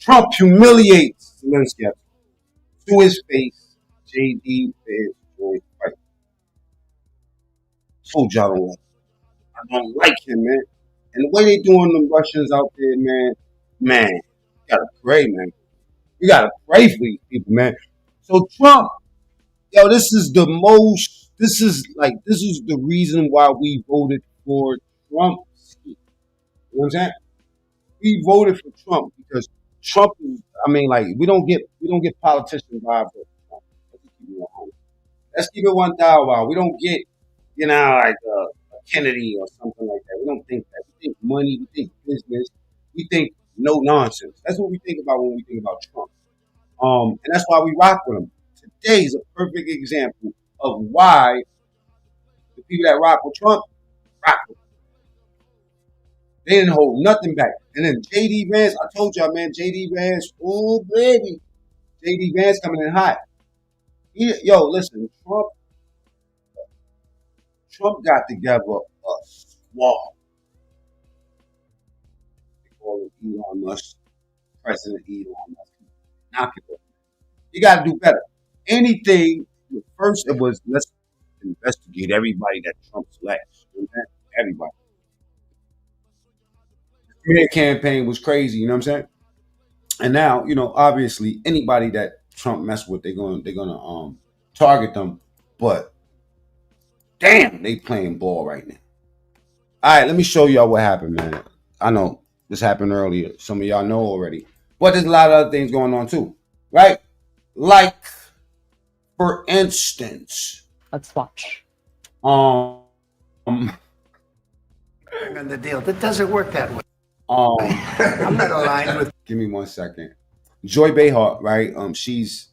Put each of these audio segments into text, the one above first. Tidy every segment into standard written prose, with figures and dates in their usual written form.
Trump humiliates Zelensky to his face. JD Vance joined fight. Told y'all I don't like him, man. And the way they doing them Russians out there, man, you gotta pray, man. You gotta pray for these people, man. So Trump, yo, this is the reason why we voted for Trump. You know what I'm saying? We voted for Trump because Trump is, I mean, like, we don't get politicians involved with Trump. Let's keep it 1,000. We don't get, like a Kennedy or something like that. We don't think that. We think money, we think business, we think no nonsense. That's what we think about when we think about Trump. And that's why we rock with him. Today is a perfect example of why the people that rock with Trump rock with him. They didn't hold nothing back. And then JD Vance, I told y'all, man, JD Vance, oh baby, JD Vance coming in hot. Listen, Trump got together a squad. They call it Elon Musk, President Elon Musk. Knock it off. You got to do better. Anything. First, it was let's investigate everybody that Trump selects. You know what I'm saying? Everybody. Their campaign was crazy. You know what I'm saying? And now, obviously, anybody that Trump mess with, they're gonna target them. But damn, they playing ball right now. All right, let me show y'all what happened, man. I know this happened earlier. Some of y'all know already. But there's a lot of other things going on too, right? Like, for instance, let's watch. On the deal, that doesn't work that way. I'm not aligned with. Give me 1 second. Joy Behar, right? She's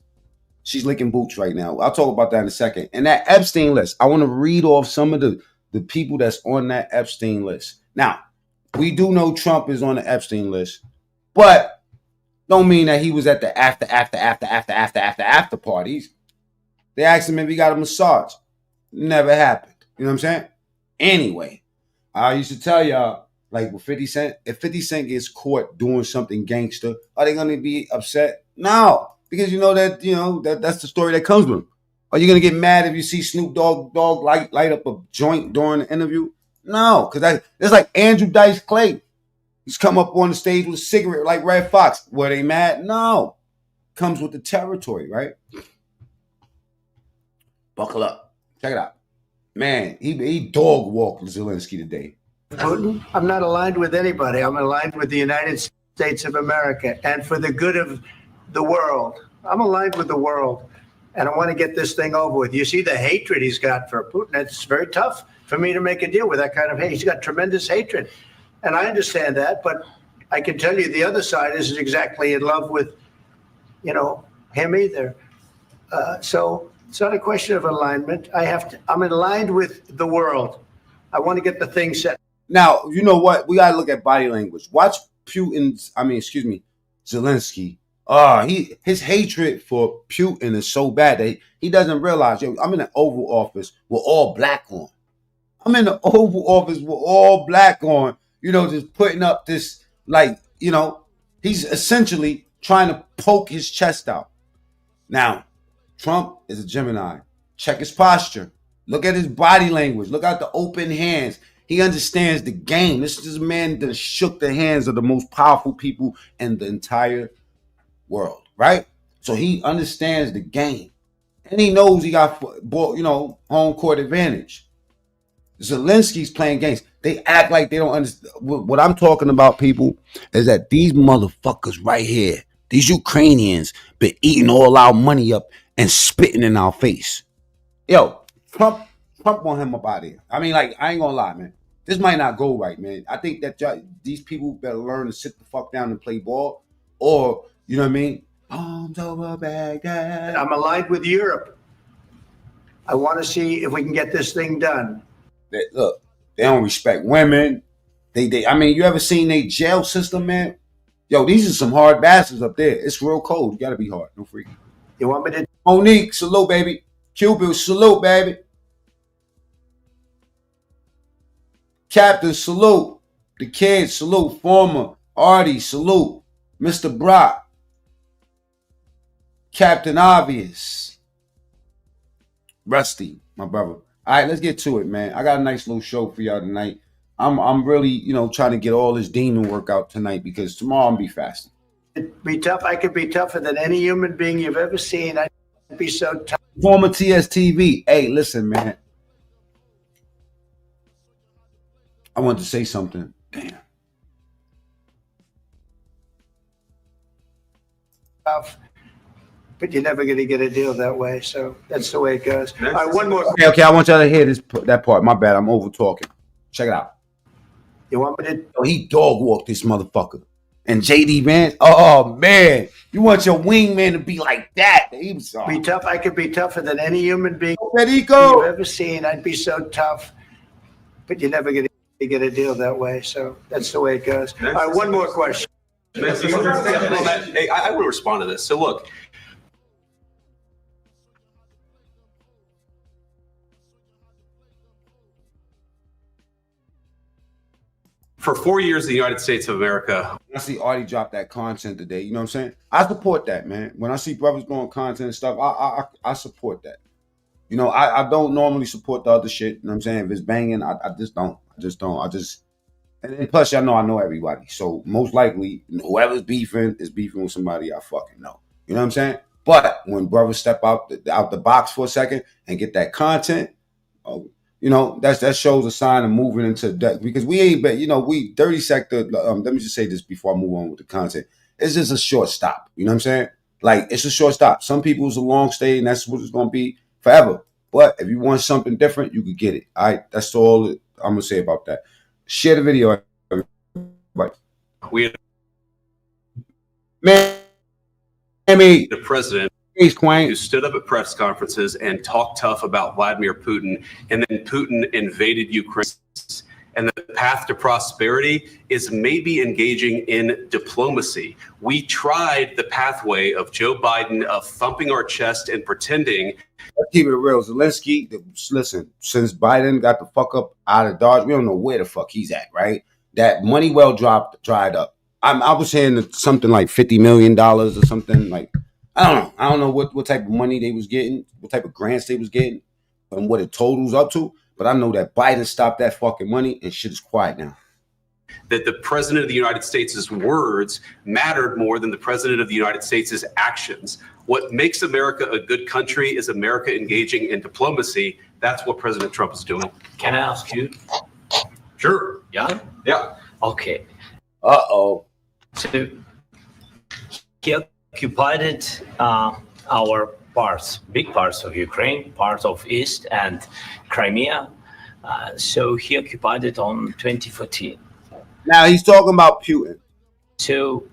licking boots right now. I'll talk about that in a second. And that Epstein list, I want to read off some of the people that's on that Epstein list. Now, we do know Trump is on the Epstein list, but don't mean that he was at the after parties. They asked him if he got a massage. Never happened. You know what I'm saying? Anyway, I used to tell y'all, like with 50 Cent, if 50 Cent gets caught doing something gangster, are they gonna be upset? No. Because that's the story that comes with him. Are you gonna get mad if you see Snoop Dogg light up a joint during the interview? No, because it's like Andrew Dice Clay. He's come up on the stage with a cigarette like Red Fox. Were they mad? No. Comes with the territory, right? Buckle up. Check it out. Man, he dog walked Zelensky today. Putin, I'm not aligned with anybody. I'm aligned with the United States of America and for the good of the world. I'm aligned with the world, and I want to get this thing over with. You see the hatred he's got for Putin. It's very tough for me to make a deal with that kind of hate. He's got tremendous hatred, and I understand that, but I can tell you the other side isn't exactly in love with, him either. So it's not a question of alignment. I'm aligned with the world. I want to get the thing set. Now, you know what? We got to look at body language. Watch Zelensky. His hatred for Putin is so bad that he doesn't realize, I'm in the Oval Office with all black on. Just putting up this, he's essentially trying to poke his chest out. Now, Trump is a Gemini. Check his posture. Look at his body language. Look at the open hands. He understands the game. This is a man that shook the hands of the most powerful people in the entire world, right? So he understands the game. And he knows he got, home court advantage. Zelensky's playing games. They act like they don't understand. What I'm talking about, people, is that these motherfuckers right here, these Ukrainians, been eating all our money up and spitting in our face. Yo, Trump want him up out of here. I mean, I ain't gonna lie, man. This might not go right, man. I think that these people better learn to sit the fuck down and play ball, or, you know what I mean? Arms over Baghdad. I'm aligned with Europe. I want to see if we can get this thing done. Look, they don't respect women. I mean, you ever seen their jail system, man? Yo, these are some hard bastards up there. It's real cold. You gotta be hard. No freaking. You want me to? Monique, salute, baby. Cupid, salute, baby. Captain, salute. The kids, salute. Former, Artie, salute. Mr. Brock, Captain Obvious, Rusty, my brother. All right, let's get to it, man. I got a nice little show for y'all tonight. I'm really, trying to get all this demon work out tonight because tomorrow I'm be fasting. It'd be tough. I could be tougher than any human being you've ever seen. I'd be so tough. Former TSTV. Hey, listen, man. I wanted to say something. Damn. Tough, but you're never going to get a deal that way. So that's the way it goes. All right, one more. Okay. I want y'all to hear that part. My bad. I'm over talking. Check it out. You want me to? Oh, he dog walked this motherfucker. And JD Vance. Oh man, you want your wingman to be like that? He was Be tough. I could be tougher than any human being you've ever seen. I'd be so tough, but you're never going to get a deal that way. So that's the way it goes. All right, one more question. Hey, I want to respond to this. So look, for 4 years, the United States of America. I see Artie drop that content today. You know what I'm saying? I support that, man. When I see brothers doing content and stuff, I support that. I don't normally support the other shit. You know what I'm saying? If it's banging, I just don't. And then plus, y'all know I know everybody. So most likely, whoever's beefing is beefing with somebody I fucking know. You know what I'm saying? But when brothers step out the box for a second and get that content, that shows a sign of moving into that, because we ain't been, we dirty sector. Let me just say this before I move on with the content. It's just a short stop. You know what I'm saying? Like, it's a short stop. Some people it's a long stay, and that's what it's gonna be forever. But if you want something different, you could get it. All right, that's all I'm gonna say about that. Share the video. We Man, the president who stood up at press conferences and talked tough about Vladimir Putin, and then Putin invaded Ukraine. And the path to prosperity is maybe engaging in diplomacy. We tried the pathway of Joe Biden of thumping our chest and pretending. Let's keep it real. Zelensky, listen, since Biden got the fuck up out of Dodge, we don't know where the fuck he's at, right? That money well dried up. I was hearing something like $50 million or something. Like, I don't know what type of money they was getting, what type of grants they was getting, and what it totals up to. But I know that Biden stopped that fucking money and shit is quiet now. That the president of the United States' words mattered more than the president of the United States' actions. What makes America a good country is America engaging in diplomacy. That's what President Trump is doing. Can I ask you? Sure. Yeah? Yeah. Okay. Uh-oh. So he occupied our parts, big parts of Ukraine, parts of East and Crimea. So he occupied it on 2014. Now he's talking about Putin. So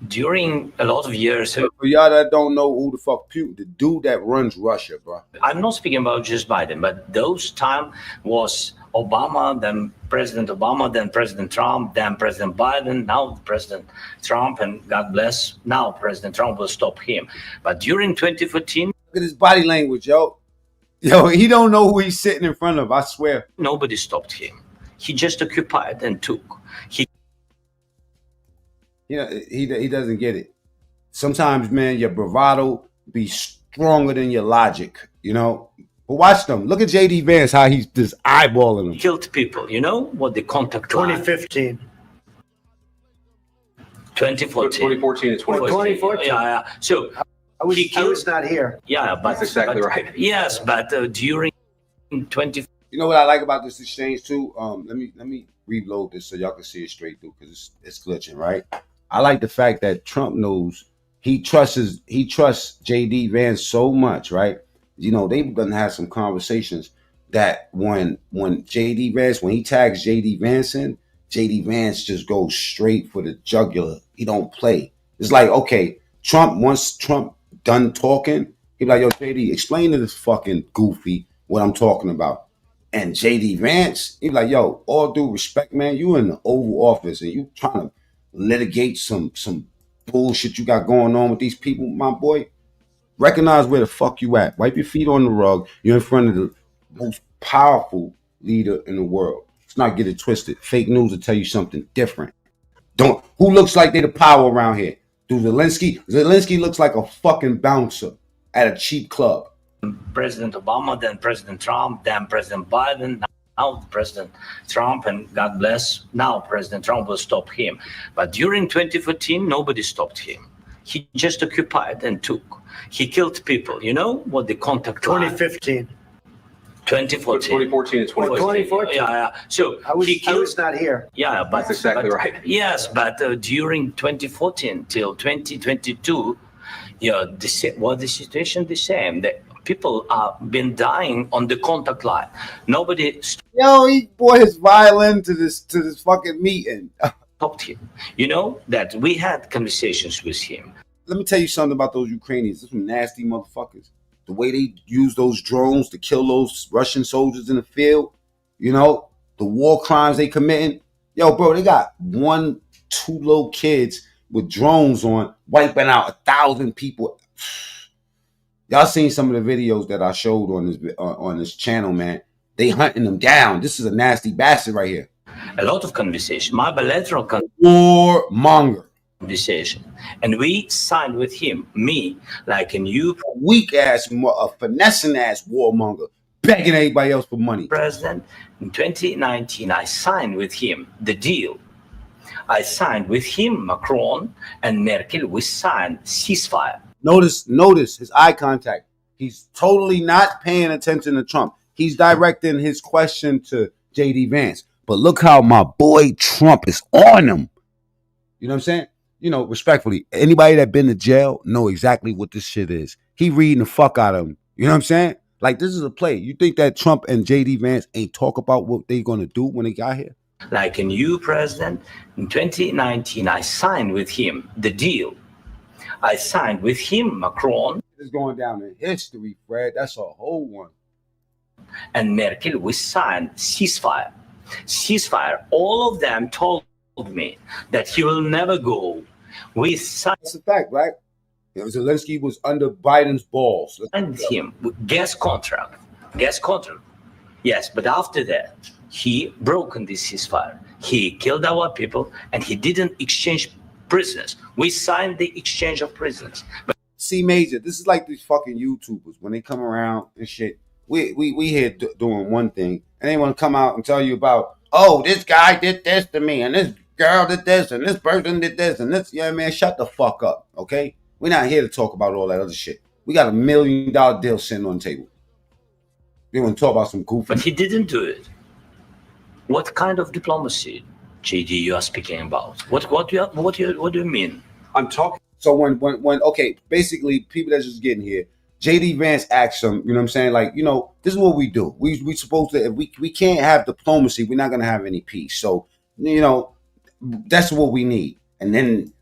during a lot of years, For y'all that don't know who the fuck Putin, the dude that runs Russia, bro. I'm not speaking about just Biden, but those time was Obama, then President Obama, then President Trump, then President Biden, now President Trump, and God bless, now President Trump will stop him. But during 2014, look at his body language, yo. Yo, he don't know who he's sitting in front of, I swear. nobody stopped him. He just occupied and took. He doesn't get it. Sometimes, man, your bravado be stronger than your logic, But watch them. Look at JD Vance, how he's just eyeballing them. Killed people. You know what the contact line? 2015. 2014. 2014 and 2014. Yeah. So I was not here. yeah, but That's exactly right. Yes, but during 20. You know what I like about this exchange too? Let me reload this so y'all can see it straight through, because it's glitching, right? I like the fact that Trump knows he trusts JD Vance so much, right? They've gonna have some conversations that when JD Vance, when he tags JD Vance in, JD Vance just goes straight for the jugular. He don't play. It's like, okay, once Trump done talking, he be like, yo, JD, explain to this fucking goofy what I'm talking about. And JD Vance, he be like, yo, all due respect, man, you in the Oval Office and you trying to litigate some bullshit you got going on with these people, my boy. Recognize where the fuck you at. Wipe your feet on the rug. You're in front of the most powerful leader in the world. Let's not get it twisted. Fake news will tell you something different. Don't who looks like they the power around here? Do Zelensky? Zelensky looks like a fucking bouncer at a cheap club. President Obama, then President Trump, then President Biden, now President Trump, and God bless, now President Trump will stop him. But during 2014, nobody stopped him. He just occupied and took. He killed people. You know what the contact line? 2015. 2014. 2014 and 2014. 2014. Yeah. So I was, he I killed. was not here. Yeah, but That's exactly but- right. Yes, but during 2014 till 2022, the situation the same. The people are been dying on the contact line. Nobody Yo, he brought his violin to this fucking meeting. stopped him. You know that we had conversations with him. Let me tell you something about those Ukrainians. They're some nasty motherfuckers. The way they use those drones to kill those Russian soldiers in the field, you know, the war crimes they committing. Yo, bro, they got 1-2 little kids with drones on, wiping out 1,000 people. Y'all seen some of the videos that I showed on this channel, man. They hunting them down. This is a nasty bastard right here. A lot of conversation, my bilateral Warmonger. conversation, and we signed with him. Me, like a new Weak ass, a finessing ass warmonger, begging everybody else for money. president in 2019. I signed with him the deal. I signed with him, Macron and Merkel. We signed ceasefire. Notice his eye contact. He's totally not paying attention to Trump. He's directing his question to JD Vance. But look how my boy Trump is on him. You know what I'm saying? You know, respectfully, anybody that been to jail know exactly what this shit is. He reading the fuck out of him. You know what I'm saying? Like, this is a play. You think that Trump and JD Vance ain't talk about what they gonna do when they got here? Like a new president in 2019, I signed with him the deal. I signed with him, Macron It's going down in history, Fred. That's a whole one. and Merkel. We signed ceasefire. Ceasefire. All of them told me that he will never go. We signed That's a fact, right? Zelensky was under Biden's balls. him with gas contract. Gas contract. Yes, but after that, he broken this ceasefire. He killed our people and he didn't exchange prisoners. We signed the exchange of prisoners. But C Major, this is like these fucking YouTubers when they come around and shit. We here doing one thing, and they want to come out and tell you about, oh, this guy did this to me, and this girl did this, and this person did this, and this. Yeah, man, shut the fuck up, okay? We're not here to talk about all that other shit. We got $1 million deal sitting on the table. We want to talk about some goofy. he didn't do it. What kind of diplomacy, JD, you are speaking about? What do you mean? I'm talking. So when okay, basically people that's just getting here, JD Vance asked him, you know what I'm saying? Like, you know, this is what we do. We supposed to, if we can't have diplomacy, we're not gonna have any peace. So, you know, that's what we need. And then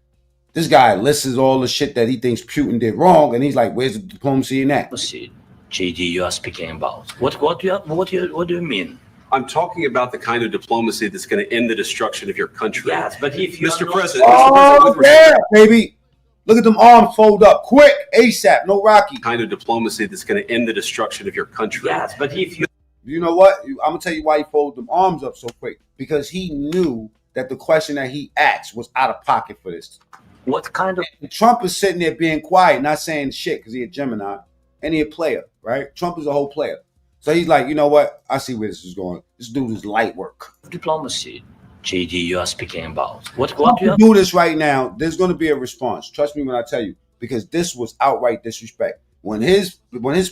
this guy lists all the shit that he thinks Putin did wrong, and he's like, where's the diplomacy in that? JD, you are speaking about. What do you mean? I'm talking about the kind of diplomacy that's going to end the destruction of your country. Yes, but if you Mr. are not- President, Oh, yeah, baby. Look at them arms fold up quick, ASAP, no Rocky. kind of diplomacy that's going to end the destruction of your country. Yes, but if you You know what? I'm gonna tell you why he folded them arms up so quick. Because he knew that the question that he asked was out of pocket for this. what kind of And Trump is sitting there being quiet, not saying shit, because he a Gemini and he a player, right? Trump is a whole player. So he's like, you know what? I see where this is going. This dude is light work. diplomacy, JD, you are speaking about? What Trump do you will do this right now. There's going to be a response. Trust me when I tell you, because this was outright disrespect. When his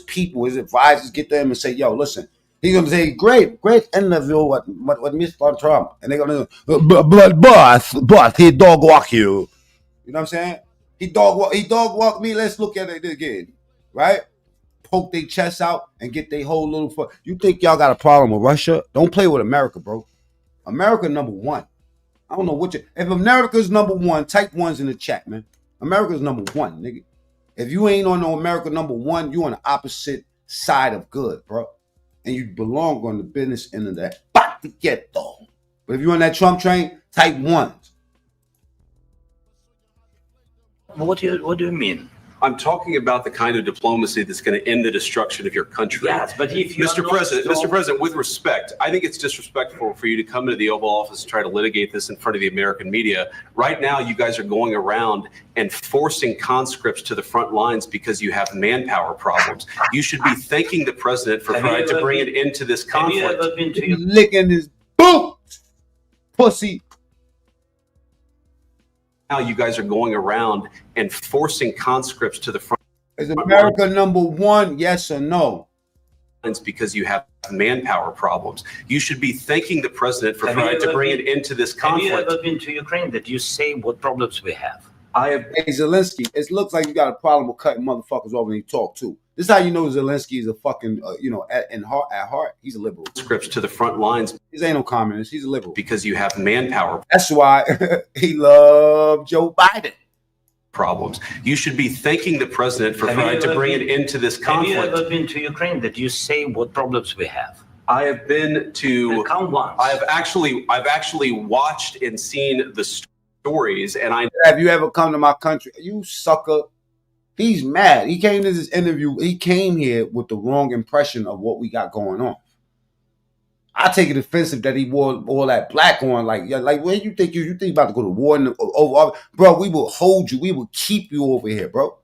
people, his advisors get to him and say, yo, listen, he's going to say, great interview with Mr. Trump. And they're going to, but he dog walk you. You know what I'm saying? He dog walk me. Let's look at it again, right? Poke their chests out and get their whole little foot. You think y'all got a problem with Russia? Don't play with America, bro. America number one. I don't know what you. If America's number one, type ones in the chat, man. America's number one, nigga. If you ain't on no America number one, you on the opposite side of good, bro. And you belong on the business end of that. But if you on that Trump train, type ones. What do you mean? I'm talking about the kind of diplomacy that's going to end the destruction of your country. Yes, but if you Mr. President, with respect, I think it's disrespectful for you to come into the Oval Office and try to litigate this in front of the American media. Right now, you guys are going around and forcing conscripts to the front lines because you have manpower problems. You should be thanking the president for trying to bring an end to this conflict. Licking his boot, pussy. Now you guys are going around and forcing conscripts to the front. Is America number one? Yes or no? Because you have manpower problems. You should be thanking the president for trying to bring an end to this conflict. Have you ever been to Ukraine that you say what problems we have? Hey, Zelensky, it looks like you got a problem with cutting motherfuckers off when you talk too. This is how you know Zelensky is a fucking, at heart, he's a liberal. Scripts to the front lines. He ain't no communist. He's a liberal. Because you have manpower. That's why he loved Joe Biden. Problems. You should be thanking the president for trying to bring an end to this conflict. Have you ever been to Ukraine that you say what problems we have? I have been to. Count once. I've actually watched and seen the stories, and I. Have you ever come to my country? You sucker. He's mad. He came to this interview. He came here with the wrong impression of what we got going on. I take it offensive that he wore all that black on. Like where you think you think about to go to war over? Bro, we will hold you. We will keep you over here, bro.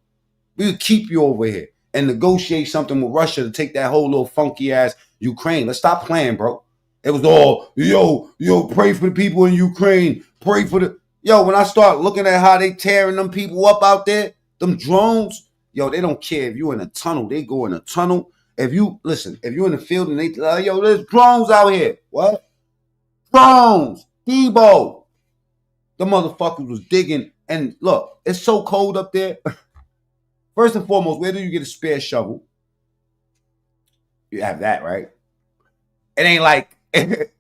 We will keep you over here and negotiate something with Russia to take that whole little funky ass Ukraine. Let's stop playing, bro. It was all, yo, pray for the people in Ukraine. Pray for the... Yo, when I start looking at how they tearing them people up out there, them drones, yo, they don't care if you in a tunnel. They go in a tunnel. If you in the field and they, yo, there's drones out here. What? Drones. Debo. The motherfuckers was digging. And look, it's so cold up there. First and foremost, where do you get a spare shovel? You have that, right? It ain't like, it's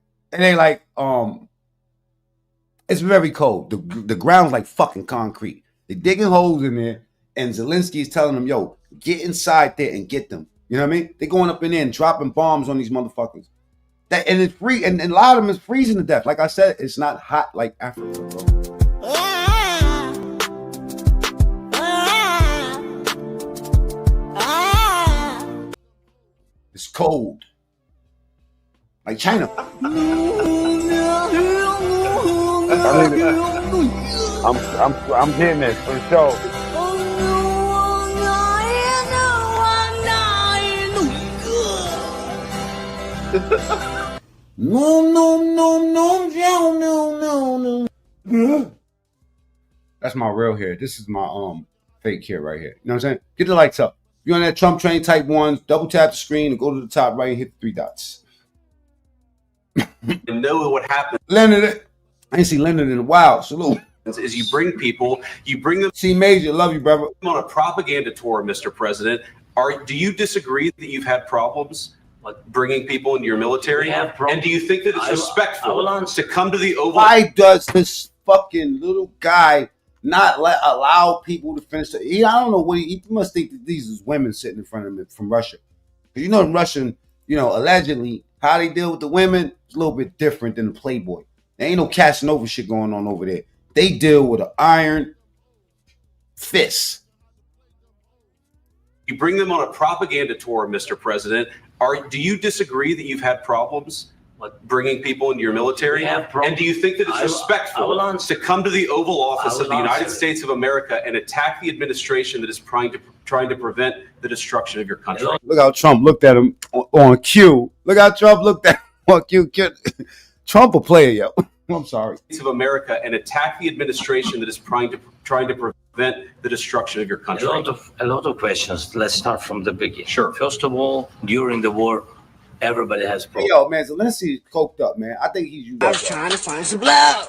very cold. The ground's like fucking concrete. They're digging holes in there, and Zelensky is telling them, yo, get inside there and get them. You know what I mean? They're going up in there and dropping bombs on these motherfuckers. And it's free, and a lot of them is freezing to death. Like I said, it's not hot like Africa, bro. It's cold. Like China. I'm getting it for sure. No. That's my real hair. This is my fake hair right here. You know what I'm saying? Get the lights up. If you're on that Trump train, type 1, double tap the screen and go to the top right and hit the 3 dots. And know what happened. Leonard, I ain't seen Leonard in a while. Salute. Is you bring them. See, Major, love you, brother. On a propaganda tour, Mr. President. Do you disagree that you've had problems like bringing people into your military? And do you think that it's respectful to come to the Oval? Why does this fucking little guy not allow people to finish? I don't know what he must think that these is women sitting in front of him from Russia. You know, in Russian, allegedly, how they deal with the women is a little bit different than the Playboy. There ain't no Casanova shit going on over there. They deal with an iron fist. You bring them on a propaganda tour, Mr. President. Do you disagree that you've had problems like bringing people into your military? And do you think that it's respectful to come to the Oval Office of the United States of America and attack the administration that is trying to prevent the destruction of your country? Look how Trump looked at him on cue. Look how Trump looked at him on cue. Trump a player, yo. I'm sorry. Of America and attack the administration that is trying to prevent the destruction of your country. A lot of questions. Let's start from the beginning. Sure. First of all, during the war, everybody has problems. Hey, yo, man, Zelensky is coked up, man. I think he's used I was trying to find some blow.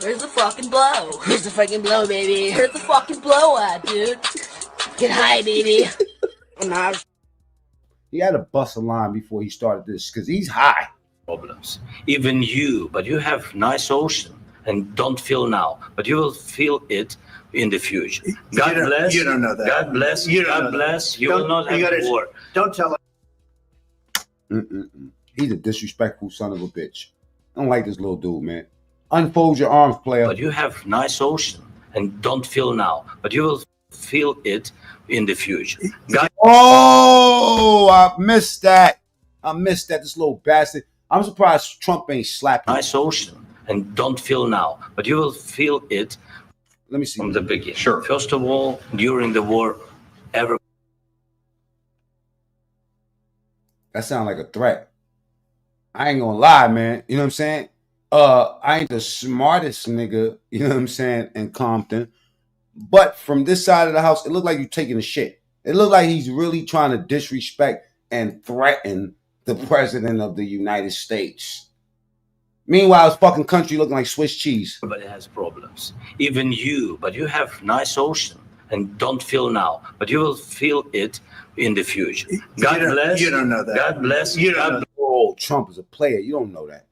Where's the fucking blow? Here's the fucking blow, baby. Here's the fucking blow at, dude. Get high, baby. He had to bust a line before he started this because he's high. Problems. Even you, but you have nice ocean and don't feel now, but you will feel it in the future. God bless. You don't know that. God bless. God bless. You will not have war. Don't tell He's a disrespectful son of a bitch. I don't like this little dude, man. Unfold your arms, player. But you have nice ocean and don't feel now, but you will feel it in the future. Oh, I missed that. This little bastard. I'm surprised Trump ain't slapping. Nice ocean, and don't feel now, but you will feel it. Let me see. From the beginning. Sure. First of all, during the war, That sounds like a threat. I ain't gonna lie, man. You know what I'm saying? I ain't the smartest nigga, you know what I'm saying, in Compton. But from this side of the house, it looked like you taking a shit. It looked like he's really trying to disrespect and threaten the president of the United States. Meanwhile, his fucking country looking like Swiss cheese. everybody has problems. Even you, but you have nice ocean, and don't feel now, but you will feel it in the future. God bless. You don't know that. God bless. You don't know. Oh, Trump is a player. You don't know that.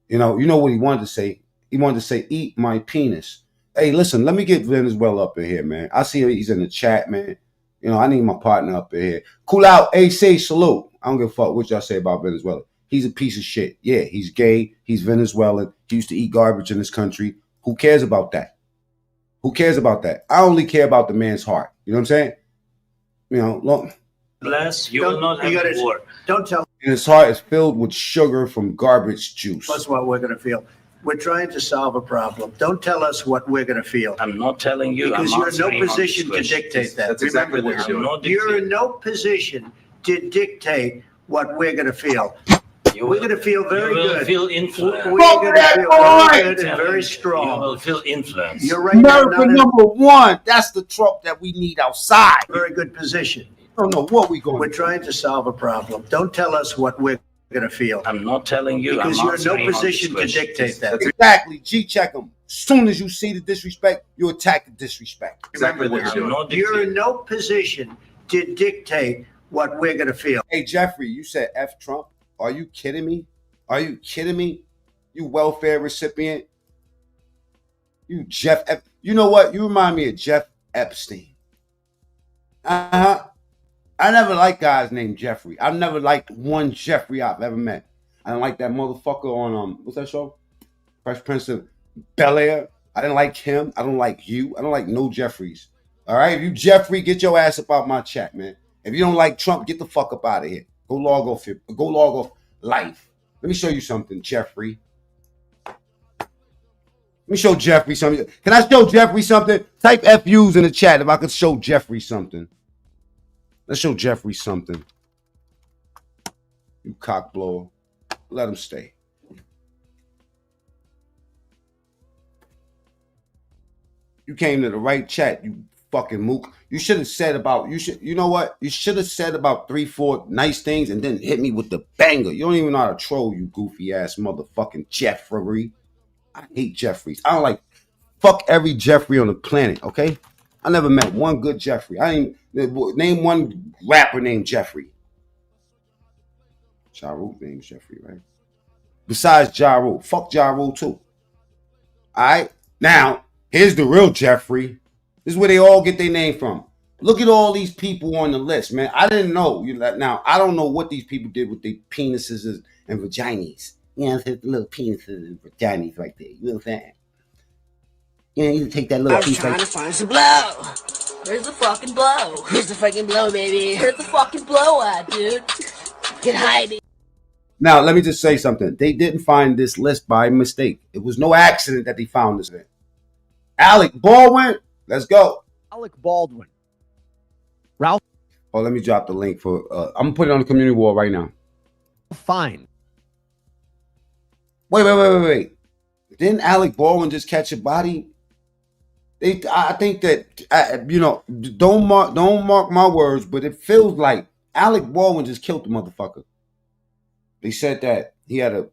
You know what he wanted to say? He wanted to say, eat my penis. Hey, listen, let me get Venezuela up in here, man. I see he's in the chat, man. You know, I need my partner up in here. Cool out, AC, salute. I don't give a fuck what y'all say about Venezuela. He's a piece of shit. Yeah, he's gay. He's Venezuelan. He used to eat garbage in this country. Who cares about that? Who cares about that? I only care about the man's heart. You know what I'm saying? You know, look. Bless. You will not have a war. Don't tell And his heart is filled with sugar from garbage juice. us what we're going to feel. We're trying to solve a problem. Don't tell us what we're going to feel. I'm not telling you. Because I'm you're in no answering on position to this question. dictate that. That's exactly Remember what this. you're doing. You're in no position to dictate what we're going to feel. You We're will- going to feel very you will good. feel We're influenced. going to feel very good and very You strong. will feel influenced. You're right now America not in a number one. That's the Trump that we need outside. very good position. I don't know what we going We're to do. trying to solve a problem. Don't tell us what we're going to feel. I'm not telling you. Because I'm you're in no answering on position this to question. dictate that. Exactly. G-check him. As soon as you see the disrespect, you attack the disrespect. Exactly what you're I'm doing. not You're dictating. in no position to dictate what we're going to feel. Hey, Jeffrey, you said F Trump. Are you kidding me? Are you kidding me? You welfare recipient. You Jeff. You know what? You remind me of Jeff Epstein. Uh-huh. I never liked guys named Jeffrey. I've never liked one Jeffrey I've ever met. I didn't like that motherfucker on what's that show? Fresh Prince of Bel-Air. I didn't like him. I don't like you. I don't like no Jeffreys. All right, if you Jeffrey, get your ass up out my chat, man. If you don't like Trump, get the fuck up out of here. Go log off life. Let me show you something, Jeffrey. Let me show Jeffrey something. Can I show Jeffrey something? Type FUs in the chat if I could show Jeffrey something. Let's show Jeffrey something. You cock blower. Let him stay. You came to the right chat, you fucking mook. You should have said you know what? You should have said about 3-4 nice things and then hit me with the banger. You don't even know how to troll, you goofy ass motherfucking Jeffrey. I hate Jeffreys. I don't like fuck every Jeffrey on the planet, okay? I never met one good Jeffrey. I ain't name one rapper named Jeffrey. Ja Rule named Jeffrey, right? Besides Ja Rule. Fuck Ja Rule too. Alright? Now, here's the real Jeffrey. This is where they all get their name from. Look at all these people on the list, man. I didn't know. Now, I don't know what these people did with their penises and vaginas. You know, the little penises and vaginas right there. You know what I'm saying? You know, you take that little I'm piece trying right to find some blow. Where's the fucking blow? Where's the fucking blow, baby? Where's the fucking blow at, dude? Get high, baby. Now, let me just say something. They didn't find this list by mistake. It was no accident that they found this list. Alec Baldwin, let's go. Alec Baldwin. Ralph Oh, let me drop the link for. I'm gonna put it on the community wall right now. Fine. Wait. Didn't Alec Baldwin just catch a body? I think that don't mark my words, but it feels like Alec Baldwin just killed the motherfucker. They said that he had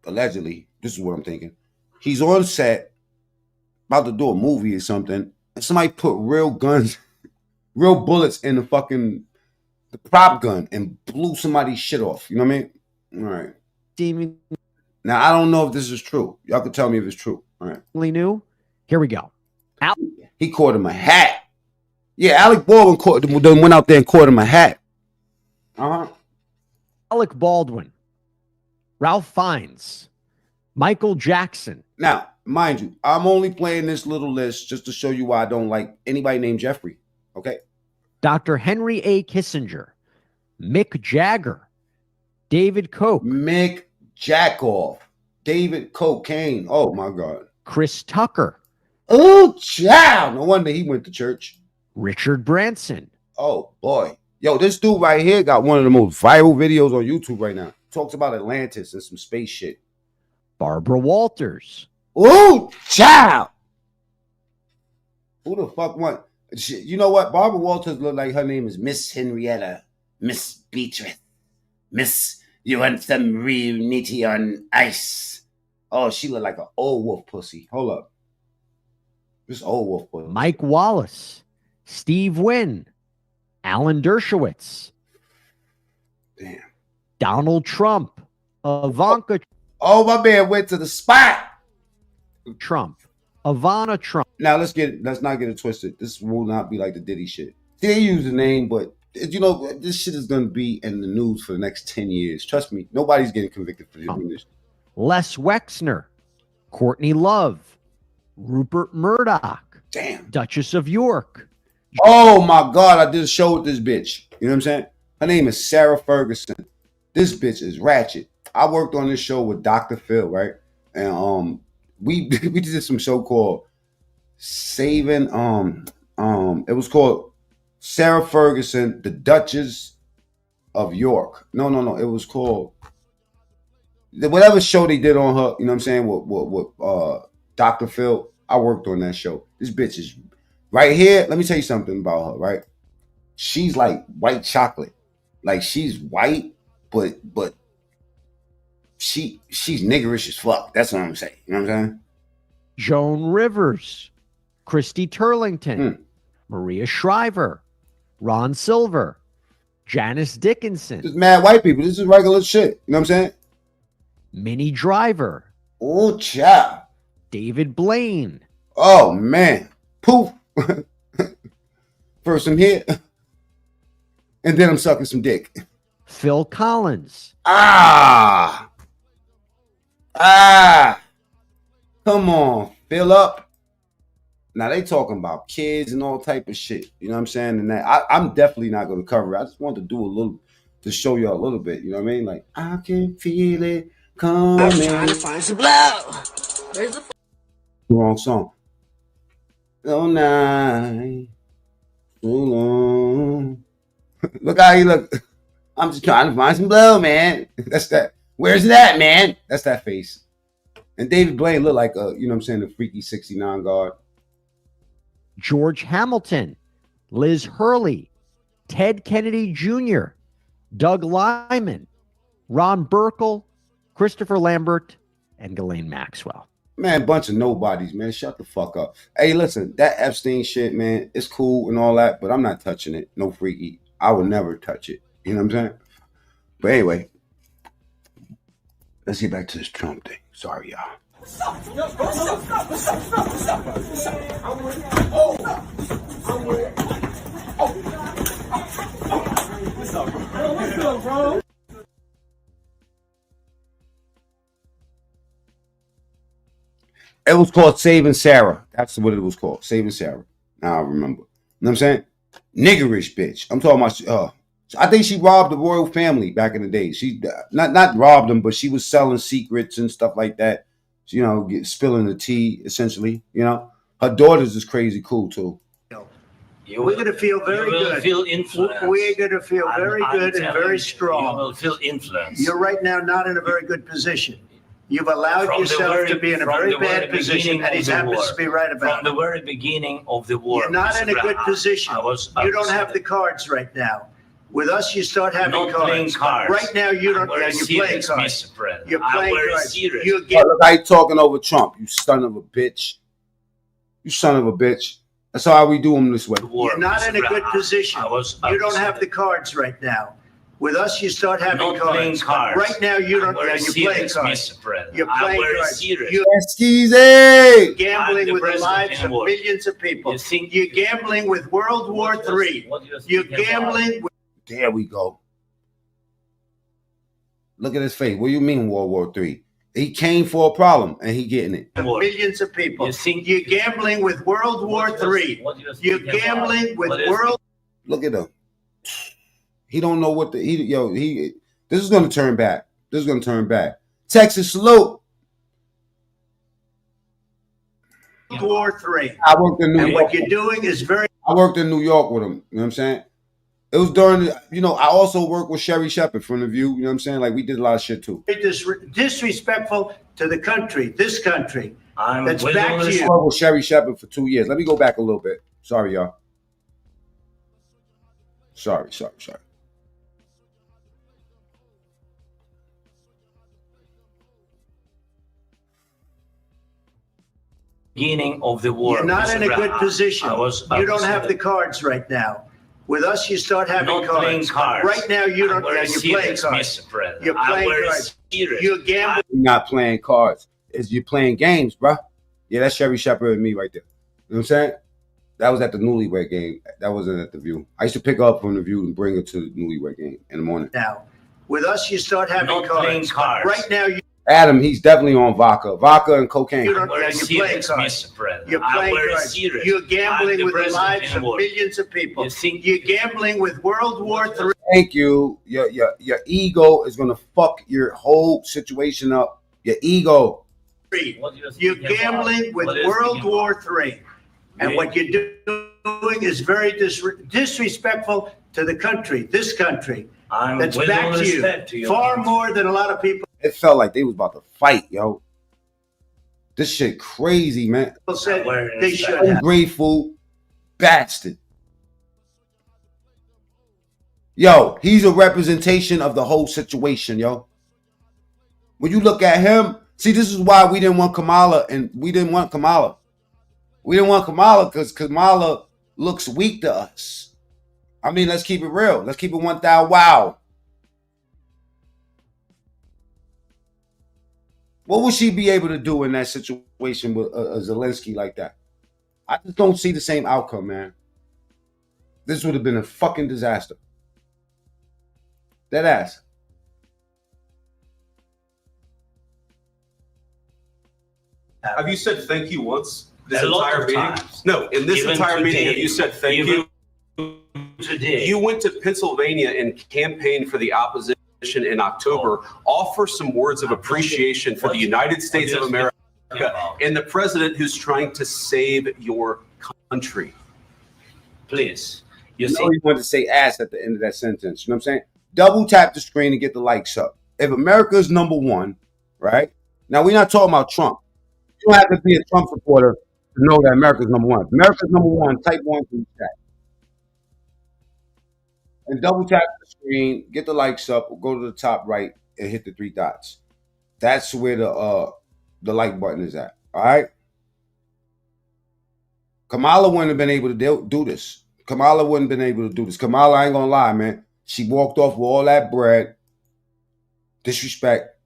allegedly. This is what I'm thinking. He's on set, about to do a movie or something, and somebody put real guns, real bullets in the prop gun and blew somebody's shit off. You know what I mean? All right. Seemingly Now I don't know if this is true. Y'all can tell me if it's true. All right. new. Here we go. He caught him a hat. Yeah, Alec Baldwin went out there and caught him a hat. Alec Baldwin. Ralph Fiennes. Michael Jackson. Now, mind you, I'm only playing this little list just to show you why I don't like anybody named Jeffrey. Okay. Dr. Henry A. Kissinger, Mick Jagger, David Koch, Mick Jackoff, David Cocaine. Oh my God. Chris Tucker. Oh, child. No wonder he went to church. Richard Branson. Oh boy. Yo, this dude right here got one of the most viral videos on YouTube right now. Talks about Atlantis and some space shit. Barbara Walters. Oh, child. Who the fuck want? You know what? Barbara Walters look like her name is Miss Henrietta, Miss Beatrice, Miss. You want some real nitty on ice? Oh, she look like an old wolf pussy. Hold up. This old wolf pussy. Mike Wallace. Steve Wynn. Alan Dershowitz. Damn. Donald Trump. Ivanka Oh, my man went to the spot. Trump. Ivana Trump. Now let's not get it twisted. This will not be like the Diddy shit. They use the name, but you know this shit is gonna be in the news for the next 10 years. Trust me, nobody's getting convicted for doing this. Les Wexner. Courtney Love. Rupert Murdoch. Damn. Duchess of York. Oh my God, I did a show with this bitch. You know what I'm saying? Her name is Sarah Ferguson. This bitch is ratchet. I worked on this show with Dr. Phil, right? And we did some show called Saving it was called Sarah Ferguson, the Duchess of York. No, it was called whatever show they did on her, you know what I'm saying, with Dr. Phil. I worked on that show. This bitch is right here. Let me tell you something about her, right? She's like white chocolate. Like she's white, but she's niggerish as fuck. That's what I'm saying. You know what I'm saying? Joan Rivers. Christy Turlington. Maria Shriver. Ron Silver. Janice Dickinson. Just mad white people. This is regular shit. You know what I'm saying? Minnie Driver. Oh, child. David Blaine. Oh, man. Poof. First I'm here. And then I'm sucking some dick. Phil Collins. Ah. Come on. Fill up. Now they talking about kids and all type of shit. You know what I'm saying? And that I'm definitely not going to cover it. I just want to do a little to show you a little bit. You know what I mean? Like I can feel it coming. I'm trying to find some love. Where's the Wrong song. So night, so long. Look how you look. I'm just trying to find some blow, man. That's that. Where's that, man? That's that face. And David Blaine looked like a, you know what I'm saying, a freaky 69 guard. George Hamilton. Liz Hurley. Ted Kennedy Jr. Doug Lyman. Ron Burkle. Christopher Lambert. And Ghislaine Maxwell. Man, bunch of nobodies, man. Shut the fuck up. Hey, listen, that Epstein shit, man, it's cool and all that, but I'm not touching it. No freaky. I would never touch it. You know what I'm saying? But anyway, let's get back to this Trump thing. Sorry, y'all. It was called Saving Sarah. That's what it was called. Saving Sarah. Now I remember. You know what I'm saying? Niggerish bitch. I'm talking about, I think she robbed the royal family back in the day. She not robbed them, but she was selling secrets and stuff like that. You know, spilling the tea, essentially. You know, her daughters is crazy cool too. We're going to feel very good. Feel influenced. We're going to feel very good and very strong. You will feel influenced. You're right now not in a very good position. You've allowed yourself to be in a very bad position, and he happens to be right about it. From the very beginning of the war. You're not in a good position. You don't have the cards right now. With us, you start having cards. Right now, you don't. You're playing cards. You're playing cards. You're getting. Look how you talking over Trump, you son of a bitch. You son of a bitch. That's how we do them this way. You're not in a good position. You don't have the cards right now. With us, you start having cards. Right now, you don't. You're playing cards. You're playing cards. You're gambling with the lives of millions of people. You're gambling with World War III. You're gambling with. There we go. Look at his face. What do you mean World War III? He came for a problem, and he getting it. Millions of people. You think You're gambling with World War III. You're gambling with world. Look at him. He don't know what the this is gonna turn back. This is gonna turn back. Texas salute. World War III. I worked in New And York. what you're doing is very. I worked in New York with him. You know what I'm saying? It was during I also worked with Sherry Shepherd from The View. You know what I'm saying? Like, we did a lot of shit too. Disrespectful to the country, this country. I'm That's with back all to this- you. I worked with Sherry Shepherd for 2 years. Let me go back a little bit. Sorry, y'all. Sorry. Beginning of the war. You're not Mr. in a good Brown. position. I was don't have the there. cards right now. With us, you start having Not playing cards. cards. Right now, you don't. I'm very You're playing serious, cards. Mr. President. You're I'm playing very cards. serious. You're gambling. You're not playing cards. You're playing games, bro. Yeah, that's Sherry Shepherd and me right there. You know what I'm saying? That was at the Newlywed game. That wasn't at The View. I used to pick her up from The View and bring her to the Newlywed game in the morning. Now, with us, you start having Not playing cards. cards. Right now, you Adam, he's definitely on vodka and cocaine. don't. I'm very You're playing serious, cards. Mr. President. You're I'm playing very cards. serious. You're I'm gambling the with the president lives in of war. millions of people. You think- You're gambling with World War III. Thank you. Your ego is gonna fuck your whole situation up. Your ego. What do you You're think about- gambling with what is World thinking War about? III. And Yeah. what you're doing is very disrespectful to the country, this country. I'm That's with back all to respect you. to Far more than a lot of people It felt like they was about to fight, yo. This shit crazy, man. said Very they respect. should have. Ungrateful bastard. Yo, he's a representation of the whole situation, yo. When you look at him, see, this is why we didn't want Kamala, and we didn't want Kamala. We didn't want Kamala because Kamala looks weak to us. I mean, let's keep it real. Let's keep it 1,000. Wow. What would she be able to do in that situation with Zelensky like that? I just don't see the same outcome, man. This would have been a fucking disaster. Dead ass. Have you said thank you once this A lot entire of meeting? times. No, in this Even entire meeting, today, have you said thank even you? Today. You went to Pennsylvania and campaigned for the opposition in October. Offer some words of appreciation for the United States of America and the president who's trying to save your country. Please. You know he wanted to say ass at the end of that sentence. You know what I'm saying? Double tap the screen and get the likes up. If America is number one, right? Now, we're not talking about Trump. You don't have to be a Trump supporter to know that America's number one. If America's number one, type one to the chat. And double tap the screen, get the likes up, go to the top right and hit the 3 dots. That's where the like button is at. All right? Kamala wouldn't have been able to do this. Kamala wouldn't have been able to do this. Kamala, I ain't gonna lie, man. She walked off with all that bread. Disrespect.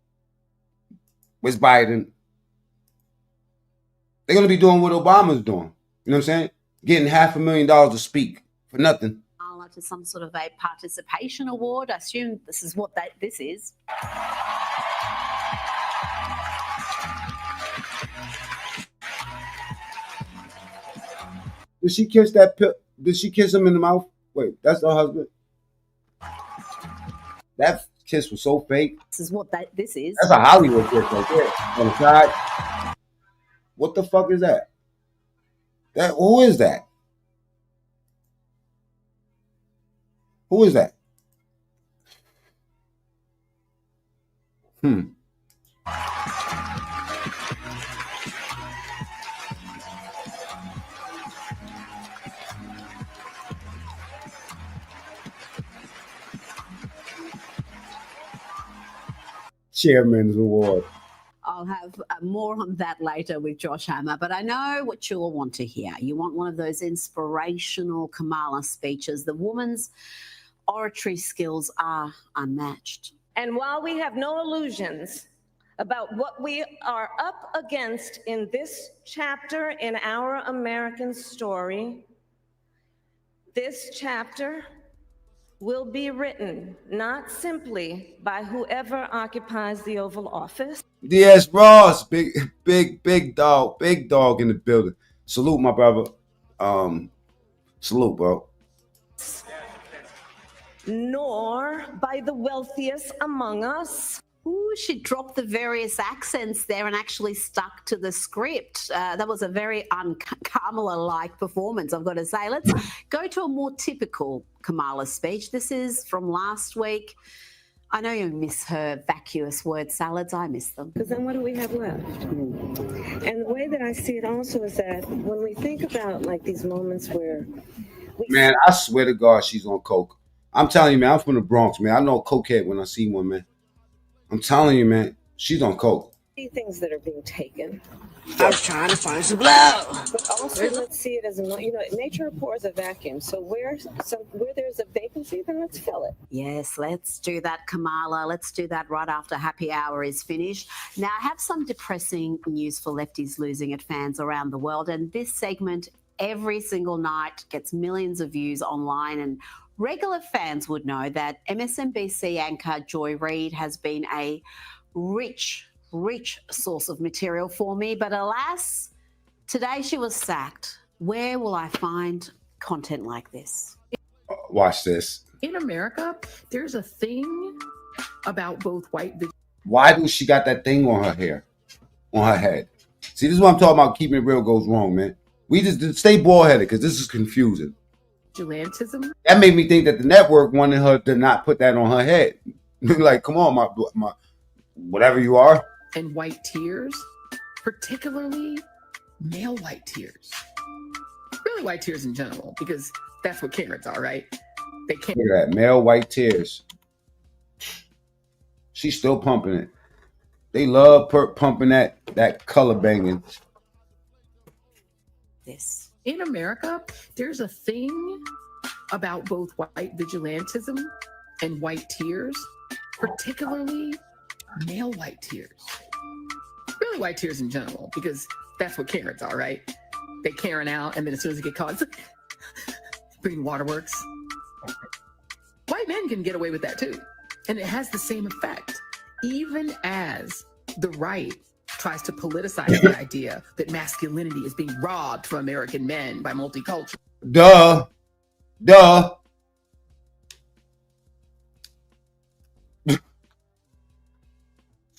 Where's Biden? They're gonna be doing what Obama's doing. You know what I'm saying? Getting $500,000 to speak for nothing. To some sort of a participation award. I assume this is what this is. Did she kiss that? Did she kiss him in the mouth? Wait, that's her husband. That kiss was so fake. This is what this is. That's a Hollywood kiss right there on the side. What the fuck is that? Who is that? Who is that? Chairman's Award. I'll have more on that later with Josh Hammer, but I know what you'll want to hear. You want one of those inspirational Kamala speeches. The woman's oratory skills are unmatched. And while we have no illusions about what we are up against in this chapter in our American story, this chapter will be written not simply by whoever occupies the Oval Office. DS Ross, big dog in the building. Salute, my brother. Salute, bro. Nor by the wealthiest among us. Ooh, she dropped the various accents there and actually stuck to the script. That was a very un-Kamala-like performance, I've got to say. Let's go to a more typical Kamala speech. This is from last week. I know you miss her vacuous word salads. I miss them. Because then what do we have left? And the way that I see it also is that when we think about like these moments where Man, I swear to God, she's on coke. I'm telling you, man, I'm from the Bronx, man. I know a cokehead when I see one, man. I'm telling you, man, she's on coke. see things that are being taken. I'm trying to find some love. But also, let's see it as a, nature abhors a vacuum. So where there's a vacancy, then let's fill it. Yes, let's do that, Kamala. Let's do that right after happy hour is finished. Now, I have some depressing news for lefties losing at fans around the world. And this segment, every single night, gets millions of views online. And regular fans would know that MSNBC anchor Joy Reid has been a rich source of material for me. But alas, today she was sacked. Where will I find content like this? Watch this. In America, there's a thing about both white. Why do she got that thing on her hair, on her head? See, this is what I'm talking about. Keeping it real goes wrong, man. We just stay bald headed because this is confusing. Vigilantism. That made me think that the network wanted her to not put that on her head. Like, come on, my whatever you are. And white tears, particularly male white tears. Really white tears in general, because that's what Karens are, right? They can't. Look at that, male white tears. She's still pumping it. They love pumping that color banging. This. In America, there's a thing about both white vigilantism and white tears, particularly male white tears. Really white tears in general, because that's what Karens are, right? They Karen out, and then as soon as they get caught, it's like, bring waterworks. White men can get away with that too. And it has the same effect. Even as the right tries to politicize the idea that masculinity is being robbed from American men by multicultural. Duh.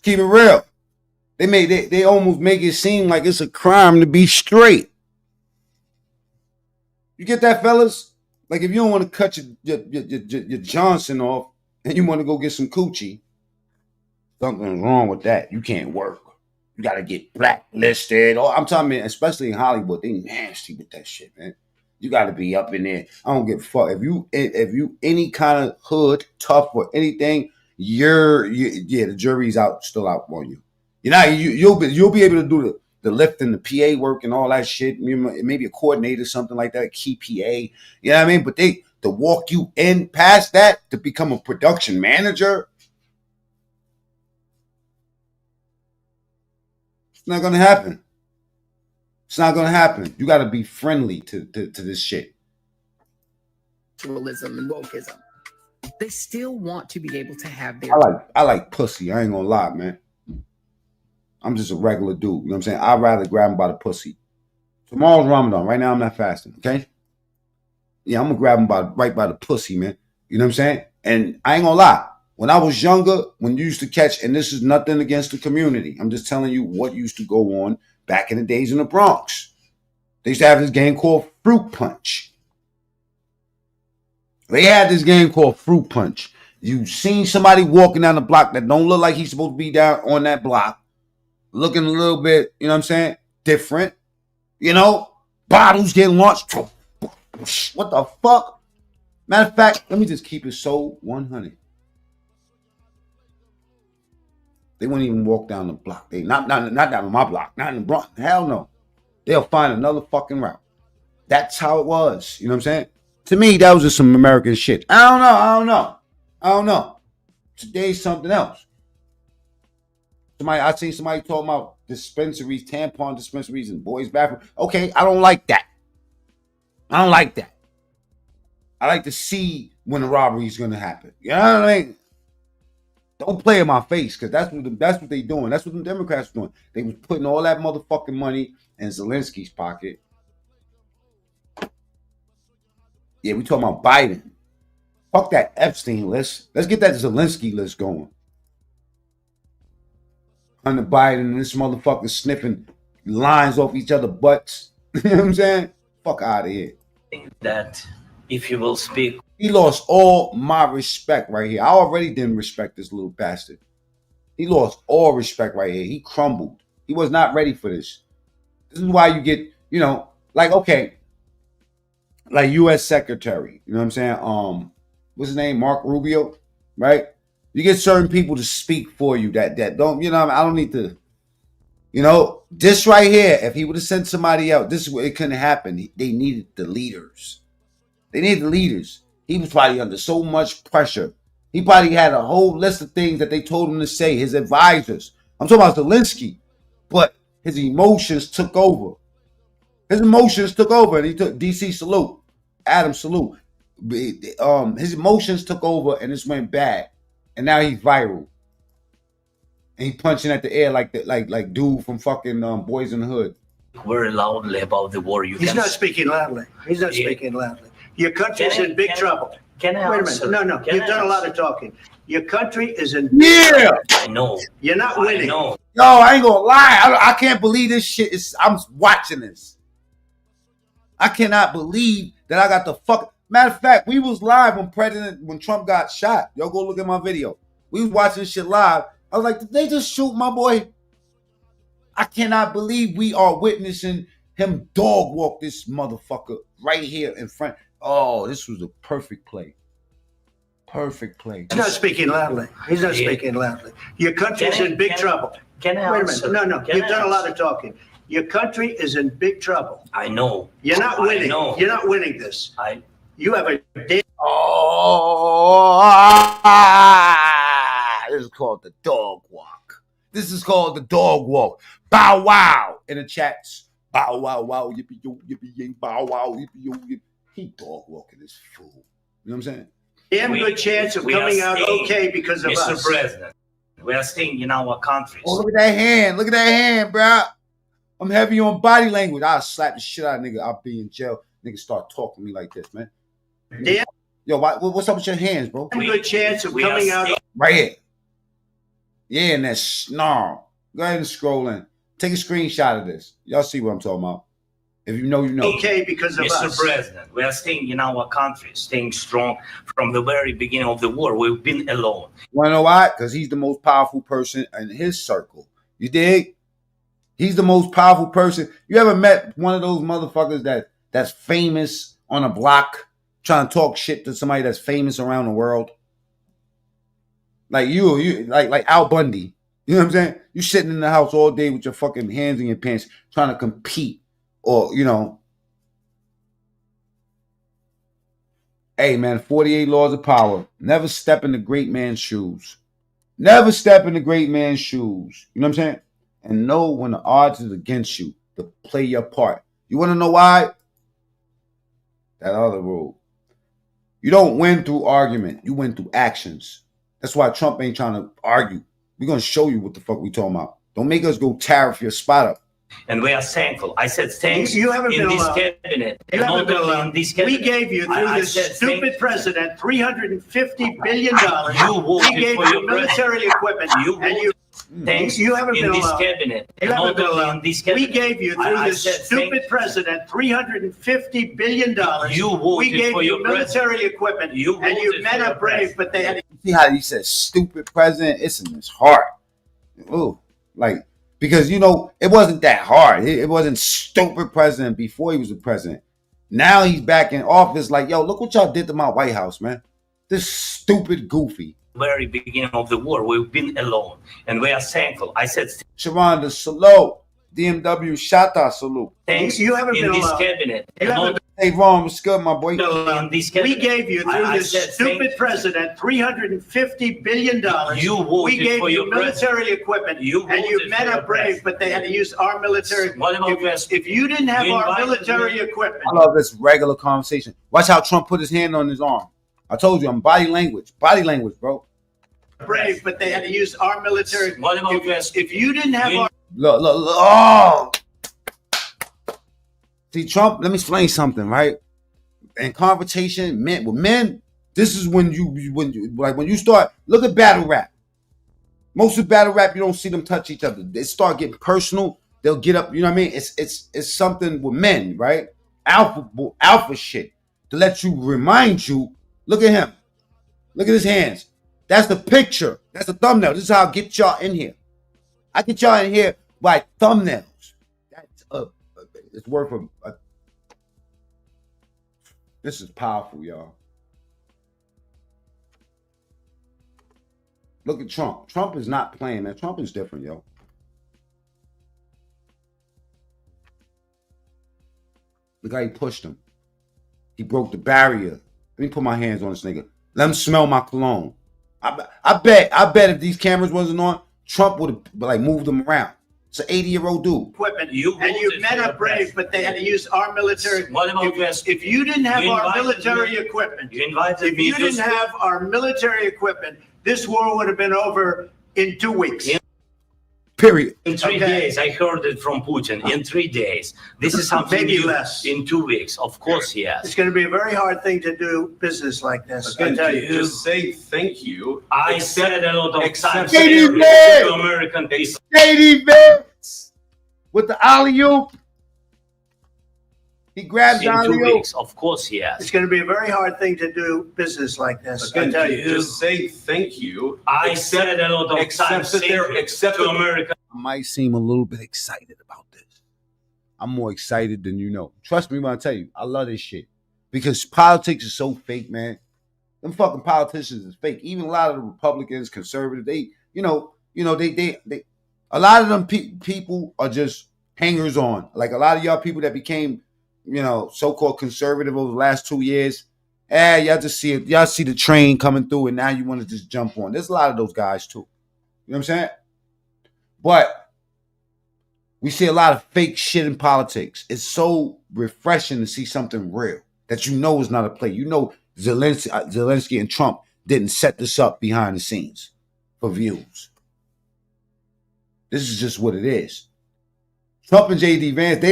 Keep it real. They almost make it seem like it's a crime to be straight. You get that, fellas? Like if you don't want to cut your Johnson off and you want to go get some coochie, something's wrong with that. You can't work. You got to get blacklisted. Oh, I'm talking about, especially in Hollywood, they nasty with that shit, man. You got to be up in there. I don't give a fuck. If you any kind of hood, tough or anything, the jury's still out on you. You'll be able to do the lift and the PA work and all that shit. Maybe a coordinator, something like that, key PA. You know what I mean? But to walk you in past that to become a production manager, it's not gonna happen. It's not gonna happen. You got to be friendly to this shit. Naturalism and wokeism. They still want to be able to have their. I like pussy. I ain't gonna lie, man. I'm just a regular dude. You know what I'm saying? I'd rather grab him by the pussy. Tomorrow's Ramadan. Right now, I'm not fasting. Okay? Yeah, I'm gonna grab him right by the pussy, man. You know what I'm saying? And I ain't gonna lie. When I was younger, when you used to catch, and this is nothing against the community. I'm just telling you what used to go on back in the days in the Bronx. They used to have this game called Fruit Punch. They had this game called Fruit Punch. You seen somebody walking down the block that don't look like he's supposed to be down on that block, looking a little bit, you know what I'm saying, different, bottles getting launched. What the fuck? Matter of fact, let me just keep it so 100. They won't even walk down the block. They not down my block, not in the Bronx. Hell no. They'll find another fucking route. That's how it was. You know what I'm saying? To me, that was just some American shit. I don't know. Today's something else. I seen somebody talking about dispensaries, tampon dispensaries in boys' bathroom. Okay, I don't like that. I like to see when the robbery is going to happen. You know what I mean? Don't play in my face, because that's what they doing. That's what the Democrats were doing. They was putting all that motherfucking money in Zelensky's pocket. Yeah, we talking about Biden. Fuck that Epstein list. Let's get that Zelensky list going. Hunter Biden and this motherfucker sniffing lines off each other's butts. You know what I'm saying? Fuck out of here. That if you will speak. He lost all my respect right here. I already didn't respect this little bastard. He lost all respect right here. He crumbled. He was not ready for this. This is why you get, you know, like, okay, like U.S. Secretary, you know what I'm saying? What's his name? Mark Rubio, right? You get certain people to speak for you that don't, you know, I don't need to, you know, this right here, if he would have sent somebody out, this is what it couldn't happen. They needed the leaders. They needed the leaders. He was probably under so much pressure. He probably had a whole list of things that they told him to say, his advisors. I'm talking about Zelensky, but his emotions took over. His emotions took over, and he took DC salute, Adam salute. His emotions took over, and this went bad, and now he's viral. And he punching at the air like dude from fucking Boys in the Hood. Very loudly about the war. He's not speaking loudly. He's not speaking loudly. Your country's in big trouble. Can I Wait a answer? minute. No. Can You've I done a lot answer? of talking. Your country is in Yeah. I know. You're not winning. I know. Yo, I ain't gonna lie. I can't believe this shit is. I'm watching this. I cannot believe that I got the fuck. Matter of fact, we was live when Trump got shot. Y'all go look at my video. We was watching this shit live. I was like, did they just shoot my boy? I cannot believe we are witnessing him dog walk this motherfucker right here in front. Oh, this was a perfect play. Perfect play. He's not speaking loudly. He's not speaking loudly. Your country's in big trouble. Can I Wait a answer? minute. No. Can You've I done a lot answer? of talking. Your country is in big trouble. I know. You're not winning. I know. You're not winning this. You have a This is called the dog walk. This is called the dog walk. Bow wow in the chats. Bow wow wow yippee yo yippee yay bow wow yippee yo yippee. He dog walking this fool. You know what I'm saying? damn good chance of coming out okay because of Mr. us. President, we are staying in our countries. Oh, look at that hand. Look at that hand, bro. I'm heavy on body language. I'll slap the shit out of nigga. I'll be in jail. Nigga start talking to me like this, man. Damn Yo, what's up with your hands, bro? good chance of coming out Right here. Yeah, and that snarl. Go ahead and scroll in. Take a screenshot of this. Y'all see what I'm talking about. If you know, you know. okay because of Mr. us. President, we are staying in our country, staying strong from the very beginning of the war. We've been alone. You want to know why? Because he's the most powerful person in his circle. You dig? He's the most powerful person. You ever met one of those motherfuckers that's famous on a block trying to talk shit to somebody that's famous around the world? Like you like Al Bundy. You know what I'm saying? You sitting in the house all day with your fucking hands in your pants trying to compete or, you know. Hey, man, 48 laws of power. Never step in the great man's shoes. Never step in the great man's shoes. You know what I'm saying? And know when the odds is against you to play your part. You want to know why? That other rule. You don't win through argument. You win through actions. That's why Trump ain't trying to argue. We're going to show you what the fuck we talking about. Don't make us go tariff your spot up. And we are thankful. I said thanks You haven't in been this allowed. cabinet. You haven't Not been only allowed. in this cabinet. We gave you, through I this said stupid president, $350 billion. You voted We gave for you your military equipment. You and you, Thanks you haven't in been this allowed. cabinet. You haven't Not been only allowed. in this We cabinet. gave you, through I this said stupid president, $350 billion. You voted we gave for you your military equipment. You and you voted men for are your brave, but they had See how he said stupid president? It's in his heart. Ooh, like, because, you know, it wasn't that hard. It wasn't stupid president before he was a president. Now he's back in office like, yo, look what y'all did to my White House, man. This stupid goofy. Very beginning of the war, we've been alone, and we are thankful. I said Sharonda, salute. DMW, Shata, salute. thanks You haven't in been this allowed. cabinet. You haven't Hey, Ron, what's good, my boy? In this We cabinet. gave you, through I this said stupid president, $350 billion. You voted we gave for you your military equipment. You and you voted men for are your brave, president. but they had to use our military. What about Vance? If you didn't have You our invited military me. equipment, I love this regular conversation. Watch how Trump put his hand on his arm. I told you I'm body language, bro. Brave, but they had to use our military. What about If you didn't have our Look. Oh. See, Trump, let me explain something, right? In conversation, men, this is when you start, look at battle rap. Most of battle rap, you don't see them touch each other. They start getting personal. They'll get up, you know what I mean? It's something with men, right? Alpha shit. To let you remind you, look at him. Look at his hands. That's the picture. That's the thumbnail. This is how I get y'all in here. I get y'all in here by thumbnails. That's it's worth a this is powerful, y'all. Look at Trump. Trump is not playing, man. Trump is different, yo. Look how he pushed him. He broke the barrier. Let me put my hands on this nigga. Let him smell my cologne. I bet if these cameras wasn't on, Trump would have like moved him around. It's an 80-year-old dude. Equipment. You men are brave, but they had to use our military. What about if you didn't have our military equipment, if you didn't have our military equipment, this war would have been over in 2 weeks. Period. In 3 days, I heard it from Putin. In 3 days, this is something Maybe new. less. In 2 weeks, of course, yes. It's going to be a very hard thing to do business like this. I tell you. Just say thank you. I said a lot of times Shady to American people. Shady Vance with the alley-oop. He grabs the In 2 alley-oop. weeks, of course, yes. It's going to be a very hard thing to do business like this. I tell you. Just say thank you. I said a lot of times to American. I might seem a little bit excited about this. I'm more excited than you know. Trust me when I tell you, I love this shit. Because politics is so fake, man. Them fucking politicians is fake. Even a lot of the Republicans, conservatives, they a lot of them people are just hangers on. Like a lot of y'all people that became, so-called conservative over the last 2 years. Y'all just see it. Y'all see the train coming through and now you want to just jump on. There's a lot of those guys too. You know what I'm saying? But we see a lot of fake shit in politics. It's so refreshing to see something real that you know is not a play. You know Zelensky and Trump didn't set this up behind the scenes for views. This is just what it is. Trump and J.D. Vance,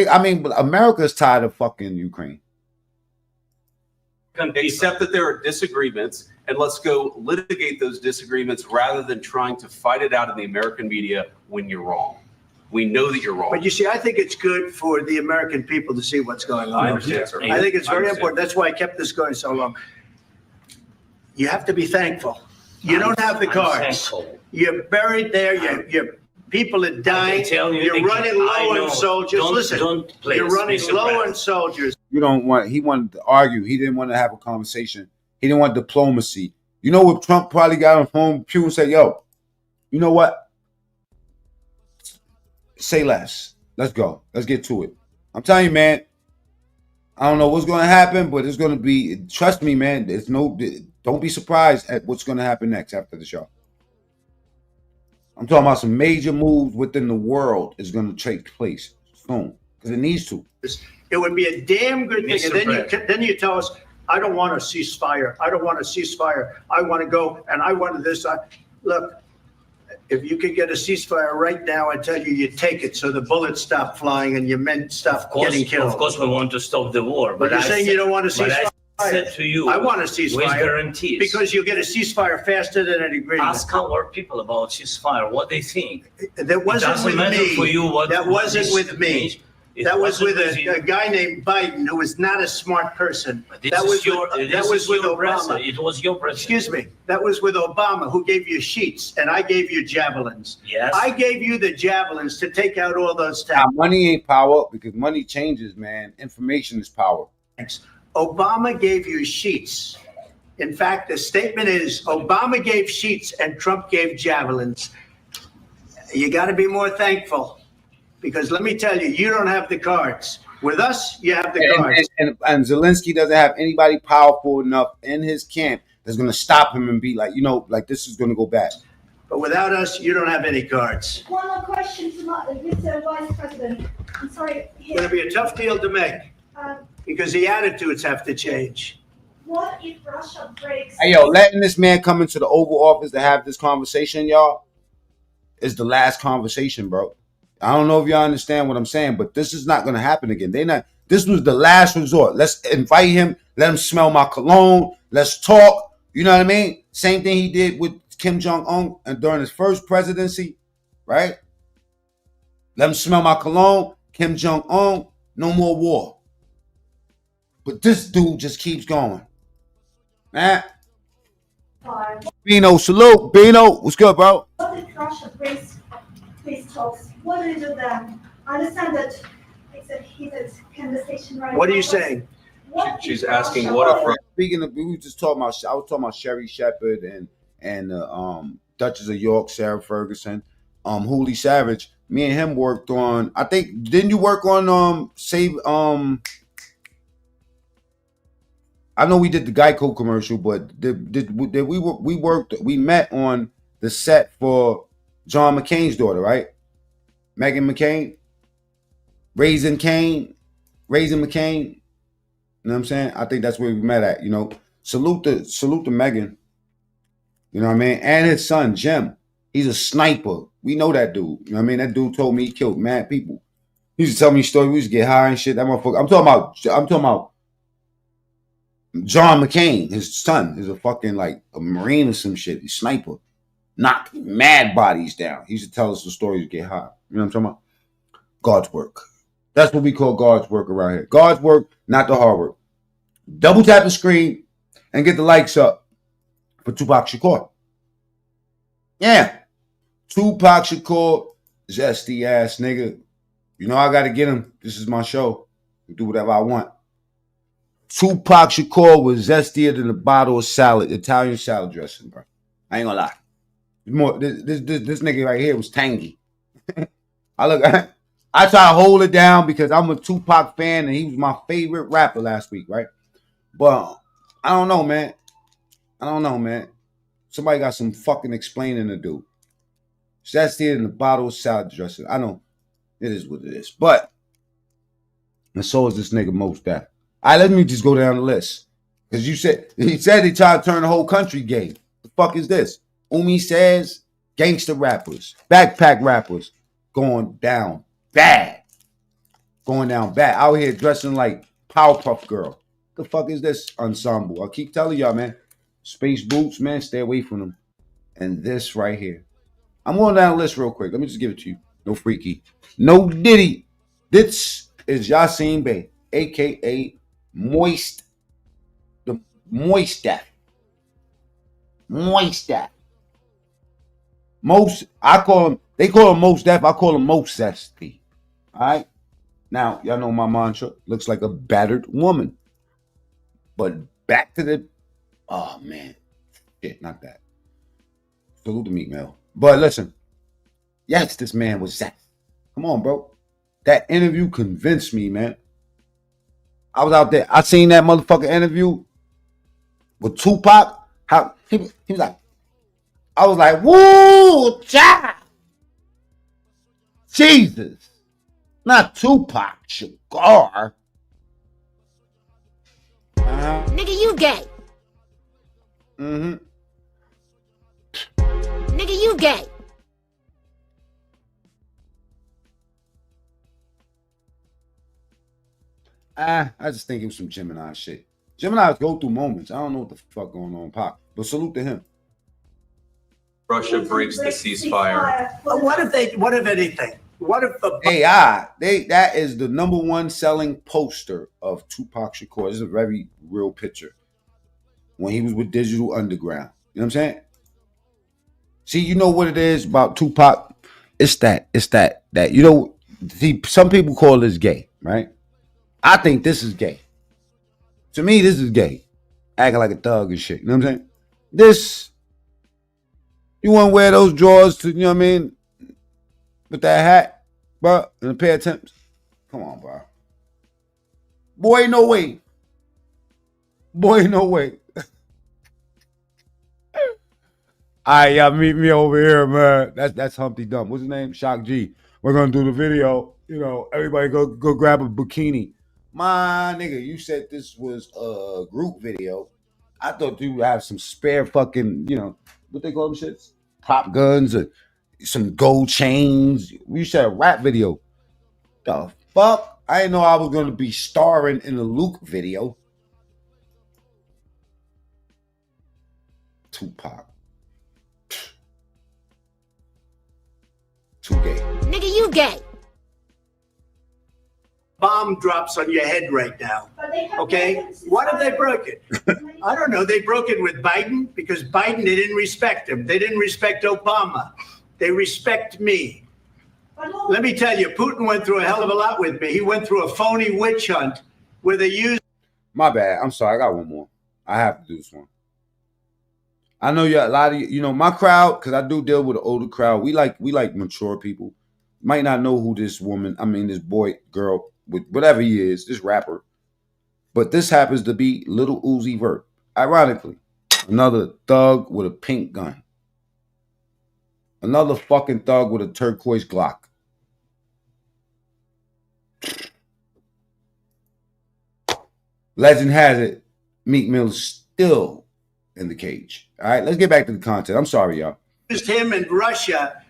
America's tired of fucking Ukraine. Accept that there are disagreements, and let's go litigate those disagreements rather than trying to fight it out in the American media when you're wrong. We know that you're wrong. But you see, I think it's good for the American people to see what's going on. I understand, sir. I think it's very important. That's why I kept this going so long. You have to be thankful. You don't have the cards. You're buried there. You're people are dying. You're running low on soldiers. You're running low on soldiers. He wanted to argue. He didn't want to have a conversation. He didn't want diplomacy. You know what Trump probably got on phone Pew and said, yo, you know what? Say less. Let's go. Let's get to it. I'm telling you, man, I don't know what's going to happen, but it's going to be, trust me, man, don't be surprised at what's going to happen next after the show. I'm talking about some major moves within the world is going to take place soon because it needs to. It would be a damn good thing. And then you tell us, I don't want a ceasefire. I don't want a ceasefire. I want to go and I want this. Look, if you could get a ceasefire right now, I tell you, you take it so the bullets stop flying and your men stop getting killed. Of course, we want to stop the war. But you're saying you don't want a ceasefire. I said to you, I want a ceasefire with guarantees. Because you'll get a ceasefire faster than an agreement. Ask our people about ceasefire, what they think. That wasn't with me. For you that wasn't with me. That was with a guy named Biden who was not a smart person. That was with Obama. It was your president. Excuse me. That was with Obama, who gave you sheets, and I gave you javelins. Yes. I gave you the javelins to take out all those tanks. Money ain't power because money changes, man. Information is power. Obama gave you sheets. In fact, the statement is Obama gave sheets and Trump gave javelins. You got to be more thankful because let me tell you, you don't have the cards. With us, you have the cards. And Zelensky doesn't have anybody powerful enough in his camp that's going to stop him and be like, like this is going to go bad. But without us, you don't have any cards. One more question to Mr. Vice President. I'm sorry. It's going to be a tough deal to make because the attitudes have to change. What if Russia breaks? Hey, yo, letting this man come into the Oval Office to have this conversation, y'all, is the last conversation, bro. I don't know if y'all understand what I'm saying, but this is not going to happen again. This was the last resort. Let's invite him. Let him smell my cologne. Let's talk. You know what I mean? Same thing he did with Kim Jong-un and during his first presidency, right? Let him smell my cologne. Kim Jong-un, no more war. But this dude just keeps going. Man. Bino, salute. Bino, what's good, bro? What if Russia breaks peace talks? What do you do then? I understand that it's a heated conversation right now. What are you saying? She's asking what if Speaking of, we were just talking about. I was talking about Sherry Shepherd and Duchess of York, Sarah Ferguson, Hooli Savage. Me and him worked on. I think didn't you work on Save? I know we did the Geico commercial, but we met on the set for John McCain's daughter, right? Meghan McCain, Raising McCain. You know what I'm saying? I think that's where we met at. You know, salute to Megan. You know what I mean? And his son Jim. He's a sniper. We know that dude. You know what I mean? That dude told me he killed mad people. He used to tell me stories. We used to get high and shit. That motherfucker. I'm talking about John McCain. His son is a fucking like a Marine or some shit. He's a sniper. Knocked mad bodies down. He used to tell us the stories to get high. You know what I'm talking about? God's work. That's what we call God's work around here. God's work, not the hard work. Double tap the screen and get the likes up for Tupac Shakur. Yeah. Tupac Shakur, zesty ass nigga. You know I gotta get him. This is my show. I do whatever I want. Tupac Shakur was zestier than a bottle of salad, Italian salad dressing, bro. I ain't gonna lie. This nigga right here was tangy. I try to hold it down because I'm a Tupac fan and he was my favorite rapper last week, right? But I don't know, man. Somebody got some fucking explaining to do. That's it in the bottle of salad dressing. I know it is what it is. But, and so is this nigga Most Def. All right, let me just go down the list. Because he said he tried to turn the whole country gay. The fuck is this? Umi says gangster rappers, backpack rappers going down bad. Out here dressing like Powerpuff Girl. The fuck is this ensemble? I keep telling y'all, man. Space boots, man, stay away from them. And this right here. I'm going down the list real quick. Let me just give it to you. No freaky. No Diddy. This is Yasin Bey, a.k.a. Moist. The Moist Def. Moist Def. They call him Most Def. I call him Most Zesty. All right? Now, y'all know my mantra. Looks like a battered woman. But back to the... Oh, man. Shit, not that. Salute to Meek Mill. But listen. Yes, this man was Zest. Come on, bro. That interview convinced me, man. I was out there. I seen that motherfucking interview with Tupac. How he was like... I was like, woo, child. Jesus. Not Tupac Shakur. Nigga, you gay. Mm-hmm. Nigga, you gay. I just think it was some Gemini shit. Geminis go through moments. I don't know what the fuck going on, Pop. But salute to him. Russia breaks the ceasefire. What if anything? What if the AI? That is the number one selling poster of Tupac Shakur. This is a very real picture. When he was with Digital Underground. You know what I'm saying? See, you know what it is about Tupac? It's that, you know, some people call this gay, right? I think this is gay. To me, this is gay. Acting like a thug and shit. You know what I'm saying? This, you want to wear those drawers to, you know what I mean? With that hat, bro, and a pair of Timbs. Come on, bro. Boy, no way. All right, y'all meet me over here, man. That's Humpty Dump. What's his name? Shock G. We're gonna do the video. You know, everybody go grab a bikini. My nigga, you said this was a group video. I thought you would have some spare fucking, you know, what they call them shits? Prop guns or some gold chains. You said a rap video. The fuck? I didn't know I was going to be starring in a Luke video. Tupac. Too gay. Nigga, you gay. Bomb drops on your head right now. Okay? What have they broken? I don't know. They broke it with Biden because Biden, they didn't respect him. They didn't respect Obama. They respect me. Let me tell you, Putin went through a hell of a lot with me. He went through a phony witch hunt where they used. My bad. I'm sorry. I got one more. I have to do this one. I know a lot of you know my crowd, because I do deal with an older crowd. We like mature people. Might not know who this woman, this boy, girl, with whatever he is, this rapper. But this happens to be Little Uzi Vert. Ironically, another thug with a pink gun. Another fucking thug with a turquoise Glock. Legend has it, Meek Mill's still in the cage. All right, let's get back to the content. I'm sorry, y'all. Used him and Russia.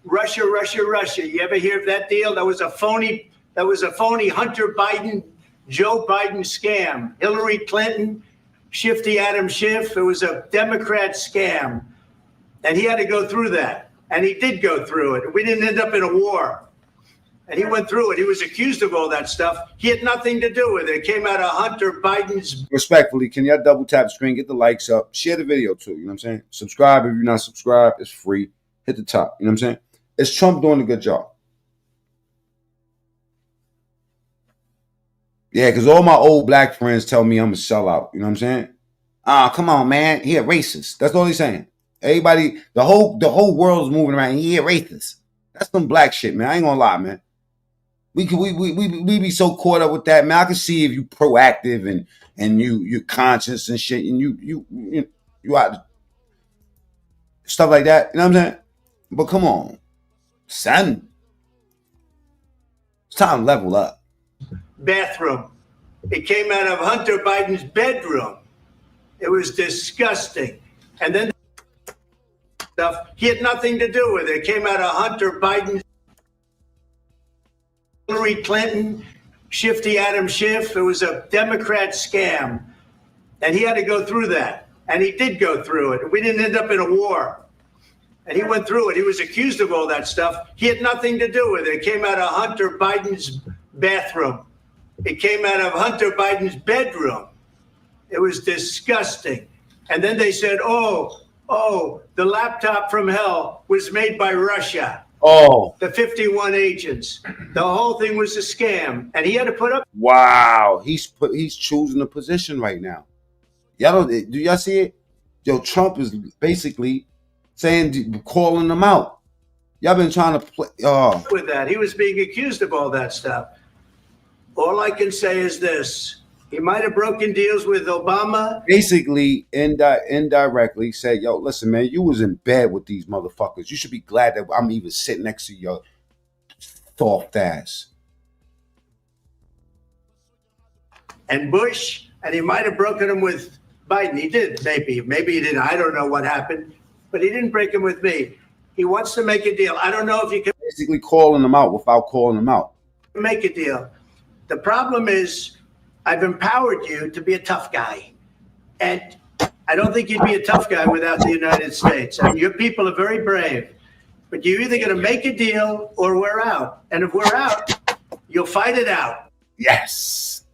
You ever hear of that deal? That was a phony Hunter Biden, Joe Biden scam. Hillary Clinton, Shifty Adam Schiff. It was a Democrat scam. And he had to go through that. And he did go through it. We didn't end up in a war. And he went through it. He was accused of all that stuff. He had nothing to do with it. It came out of Hunter Biden's. Respectfully, can y'all double tap the screen, get the likes up, share the video too, you know what I'm saying? Subscribe if you're not subscribed. It's free. Hit the top, you know what I'm saying? Is Trump doing a good job? Yeah, because all my old black friends tell me I'm a sellout, you know what I'm saying? Come on, man. He a racist. That's all he's saying. Everybody, the whole world's moving around. He a racist. That's some black shit, man. I ain't gonna lie, man. We be so caught up with that, man. I can see if you proactive and you're conscious and shit, and you out stuff like that. You know what I'm saying? But come on, son, it's time to level up. Bathroom. It came out of Hunter Biden's bedroom. It was disgusting. And then stuff he had nothing to do with it. It came out of Hunter Biden's. Hillary Clinton, Shifty Adam Schiff. It was a Democrat scam. And he had to go through that. And he did go through it. We didn't end up in a war. And he went through it. He was accused of all that stuff. He had nothing to do with it. It came out of Hunter Biden's bathroom. It came out of Hunter Biden's bedroom. It was disgusting. And then they said, oh, the laptop from hell was made by Russia. Oh, the 51 agents. The whole thing was a scam, and he had to put up. Wow, he's choosing a position right now. Do y'all see it? Yo, Trump is basically saying, calling them out. Y'all been trying to play. With that, he was being accused of all that stuff. All I can say is this: he might have broken deals with Obama. Basically, indirectly said, yo, listen, man, you was in bed with these motherfuckers. You should be glad that I'm even sitting next to your soft ass. And Bush, and he might have broken them with Biden. He did, maybe he didn't. I don't know what happened, but he didn't break them with me. He wants to make a deal. I don't know if you can. Basically calling them out without calling them out. Make a deal. The problem is, I've empowered you to be a tough guy. And I don't think you'd be a tough guy without the United States. I mean, your people are very brave. But you're either going to make a deal or we're out. And if we're out, you'll fight it out. Yes.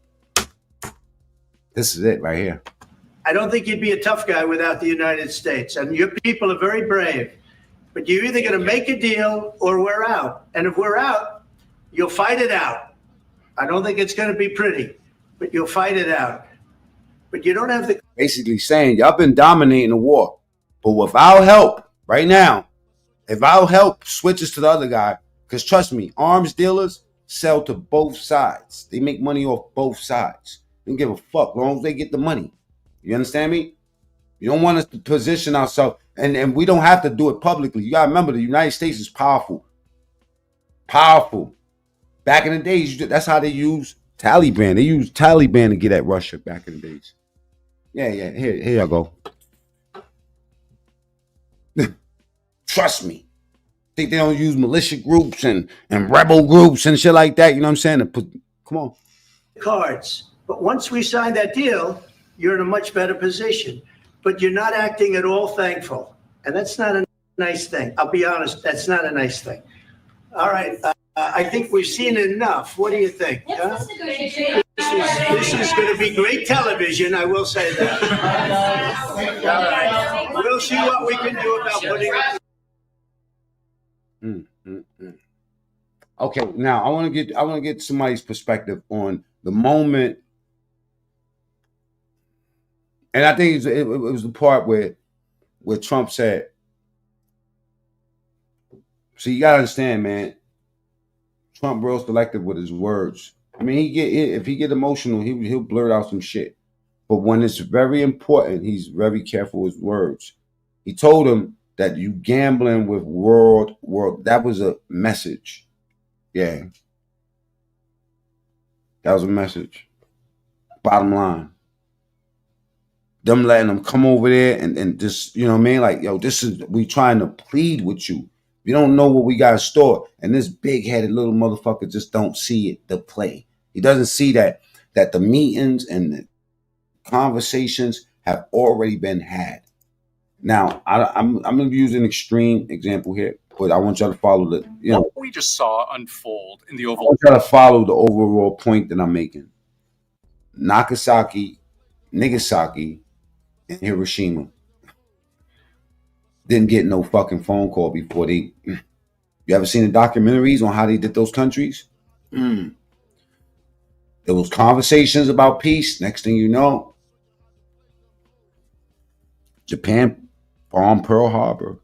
This is it right here. I don't think you'd be a tough guy without the United States. And your people are very brave. But you're either going to make a deal or we're out. And if we're out, you'll fight it out. I don't think it's going to be pretty, but you'll fight it out. But you don't have the. Basically saying, y'all been dominating the war. But without help, right now, if our help switches to the other guy, because trust me, arms dealers sell to both sides. They make money off both sides. They don't give a fuck as long as they get the money. You understand me? You don't want us to position ourselves, and we don't have to do it publicly. You got to remember, the United States is powerful. Powerful. Back in the days, that's how they used Taliban. They used Taliban to get at Russia back in the days. Yeah. Here y'all go. Trust me. Think they don't use militia groups and rebel groups and shit like that. You know what I'm saying? Come on. Cards. But once we sign that deal, you're in a much better position. But you're not acting at all thankful. And that's not a nice thing. I'll be honest, that's not a nice thing. All right. I think we've seen enough. What do you think? Huh? This is going to be great television, I will say that. All right. We'll see what we can do about putting it. Okay, now I want to get somebody's perspective on the moment, and I think it was the part where Trump said, "So you gotta understand, man. Trump real selective with his words. I mean, if he get emotional, he'll blurt out some shit. But when it's very important, he's very careful with his words. He told him that you gambling with world. That was a message. Yeah. That was a message. Bottom line. Them letting them come over there and just, you know what I mean? Like, yo, we trying to plead with you. You don't know what we got in store. And this big-headed little motherfucker just don't see it, the play. He doesn't see that the meetings and the conversations have already been had. Now, I'm going to use an extreme example here, but I want y'all to follow the, what we just saw unfold in the Oval. I want y'all to follow the overall point that I'm making. Nagasaki, and Hiroshima didn't get no fucking phone call before they. You ever seen the documentaries on how they did those countries? There was conversations about peace. Next thing you know, Japan bombed Pearl Harbor.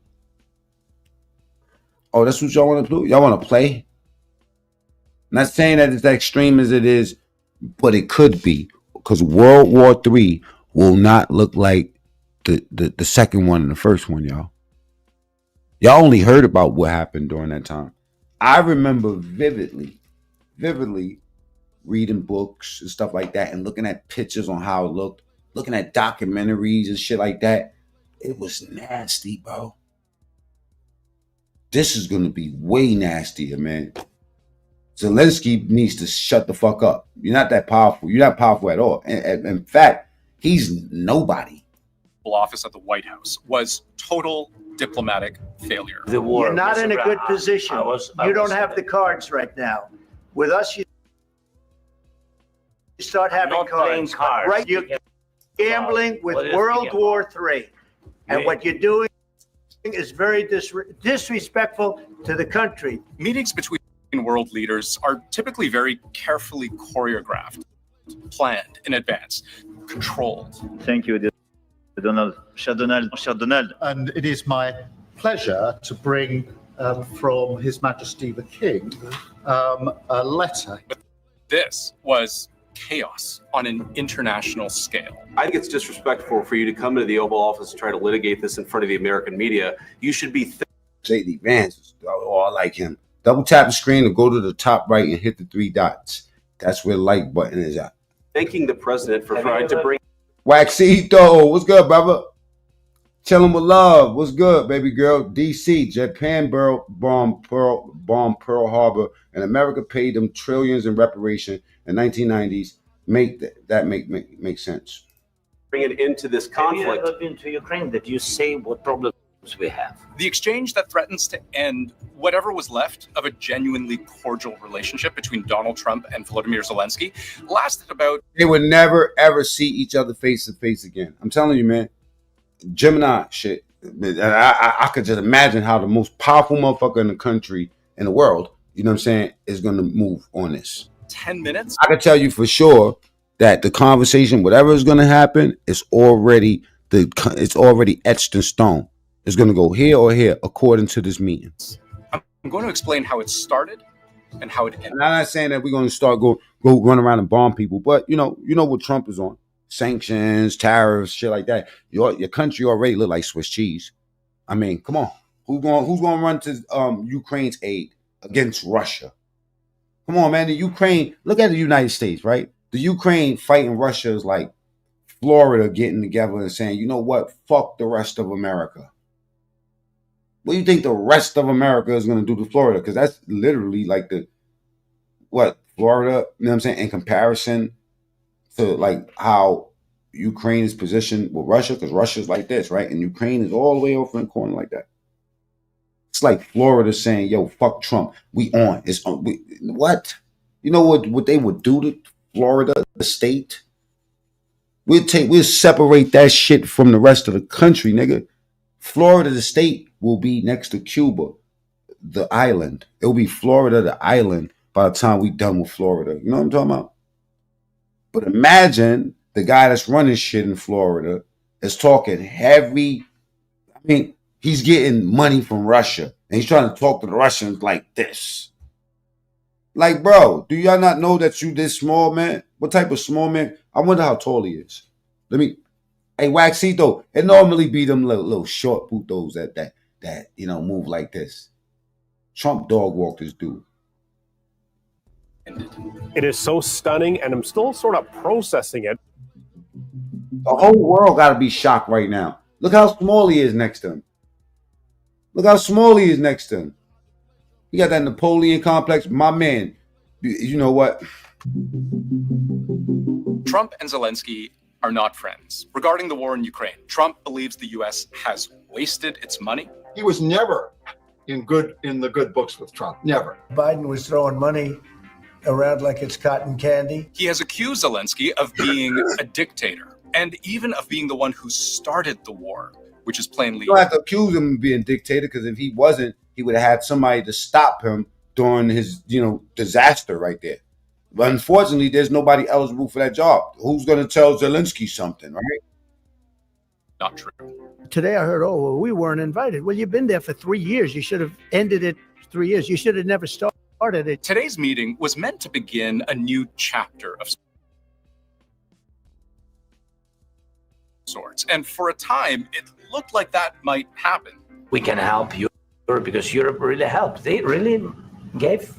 Oh, that's what y'all want to do? Y'all want to play? I'm not saying that it's as extreme as it is, but it could be, because World War III will not look like the second one and the first one, y'all. Y'all only heard about what happened during that time. I remember vividly reading books and stuff like that and looking at pictures on how it looked, looking at documentaries and shit like that. It was nasty, bro. This is going to be way nastier, man. Zelensky needs to shut the fuck up. You're not that powerful. You're not powerful at all. And in fact, he's nobody. Office at the White House was total diplomatic failure. You're not in a good position. You don't have the cards right now. With us, you start having cards. Right? You're gambling with World War III. And what you're doing is very disrespectful to the country. Meetings between world leaders are typically very carefully choreographed, planned in advance, controlled. Thank you, Donald. Cher Donald. And it is my pleasure to bring from His Majesty the King a letter. This was chaos on an international scale. I think it's disrespectful for you to come into the Oval Office and try to litigate this in front of the American media. You should be. J.D. Vance. Oh, I like him. Double tap the screen and go to the top right and hit the 3 dots. That's where the like button is at. Thanking the president for trying to bring. Waxito, what's good, brother? Chilling with love. What's good, baby girl? DC, Japan bombed Pearl Harbor, and America paid them trillions in reparation in 1990s. Make sense. Bring it into this conflict. Have you ever been to Ukraine? That you say what problems we have? The exchange that threatens to end whatever was left of a genuinely cordial relationship between Donald Trump and Volodymyr Zelensky lasted about. They would never ever see each other face to face again. I'm telling you, man. Gemini shit. I could just imagine how the most powerful motherfucker in the country, in the world, you know what I'm saying, is going to move on this. 10 minutes? I can tell you for sure that the conversation, whatever is going to happen, it's already etched in stone. It's going to go here or here according to this meeting. I'm going to explain how it started and how it ended. And I'm not saying that we're going to start go run around and bomb people, but you know what Trump is on. Sanctions, tariffs, shit like that. Your country already look like Swiss cheese. I mean, come on. Who's going to run to Ukraine's aid against Russia? Come on, man. The Ukraine, look at the United States, right? The Ukraine fighting Russia is like Florida getting together and saying, you know what? Fuck the rest of America. What do you think the rest of America is going to do to Florida? Because that's literally like Florida, you know what I'm saying, in comparison to like how Ukraine is positioned with Russia, because Russia's like this, right? And Ukraine is all the way over in the corner like that. It's like Florida saying, yo, fuck Trump. We on. It's on. What? You know what they would do to Florida, the state? We'll separate that shit from the rest of the country, nigga. Florida, the state, will be next to Cuba, the island. It will be Florida, the island, by the time we done with Florida. You know what I'm talking about? But imagine the guy that's running shit in Florida is talking heavy. I mean, he's getting money from Russia, and he's trying to talk to the Russians like this. Like, bro, do y'all not know that you this small, man? What type of small man? I wonder how tall he is. Hey, Waxito, it normally be them little short putos that move like this. Trump dog walked this dude. It is so stunning, and I'm still sort of processing it. The whole world got to be shocked right now. Look how small he is next to him. Look how small he is next to him. He got that Napoleon complex. My man, you know what? Trump and Zelensky are not friends. Regarding the war in Ukraine, Trump believes the U.S. has wasted its money. He was never in the good books with Trump. Never. Biden was throwing money around like it's cotton candy. He has accused Zelensky of being a dictator and even of being the one who started the war, which is plainly... You don't have to accuse him of being a dictator, because if he wasn't, he would have had somebody to stop him during his, disaster right there. But unfortunately, there's nobody eligible for that job. Who's going to tell Zelensky something, right? Not true. Today I heard, we weren't invited. Well, you've been there for 3 years. You should have ended it 3 years. You should have never started it. Today's meeting was meant to begin a new chapter of sorts. And for a time, it looked like that might happen. We can help Europe because Europe really helped. They really gave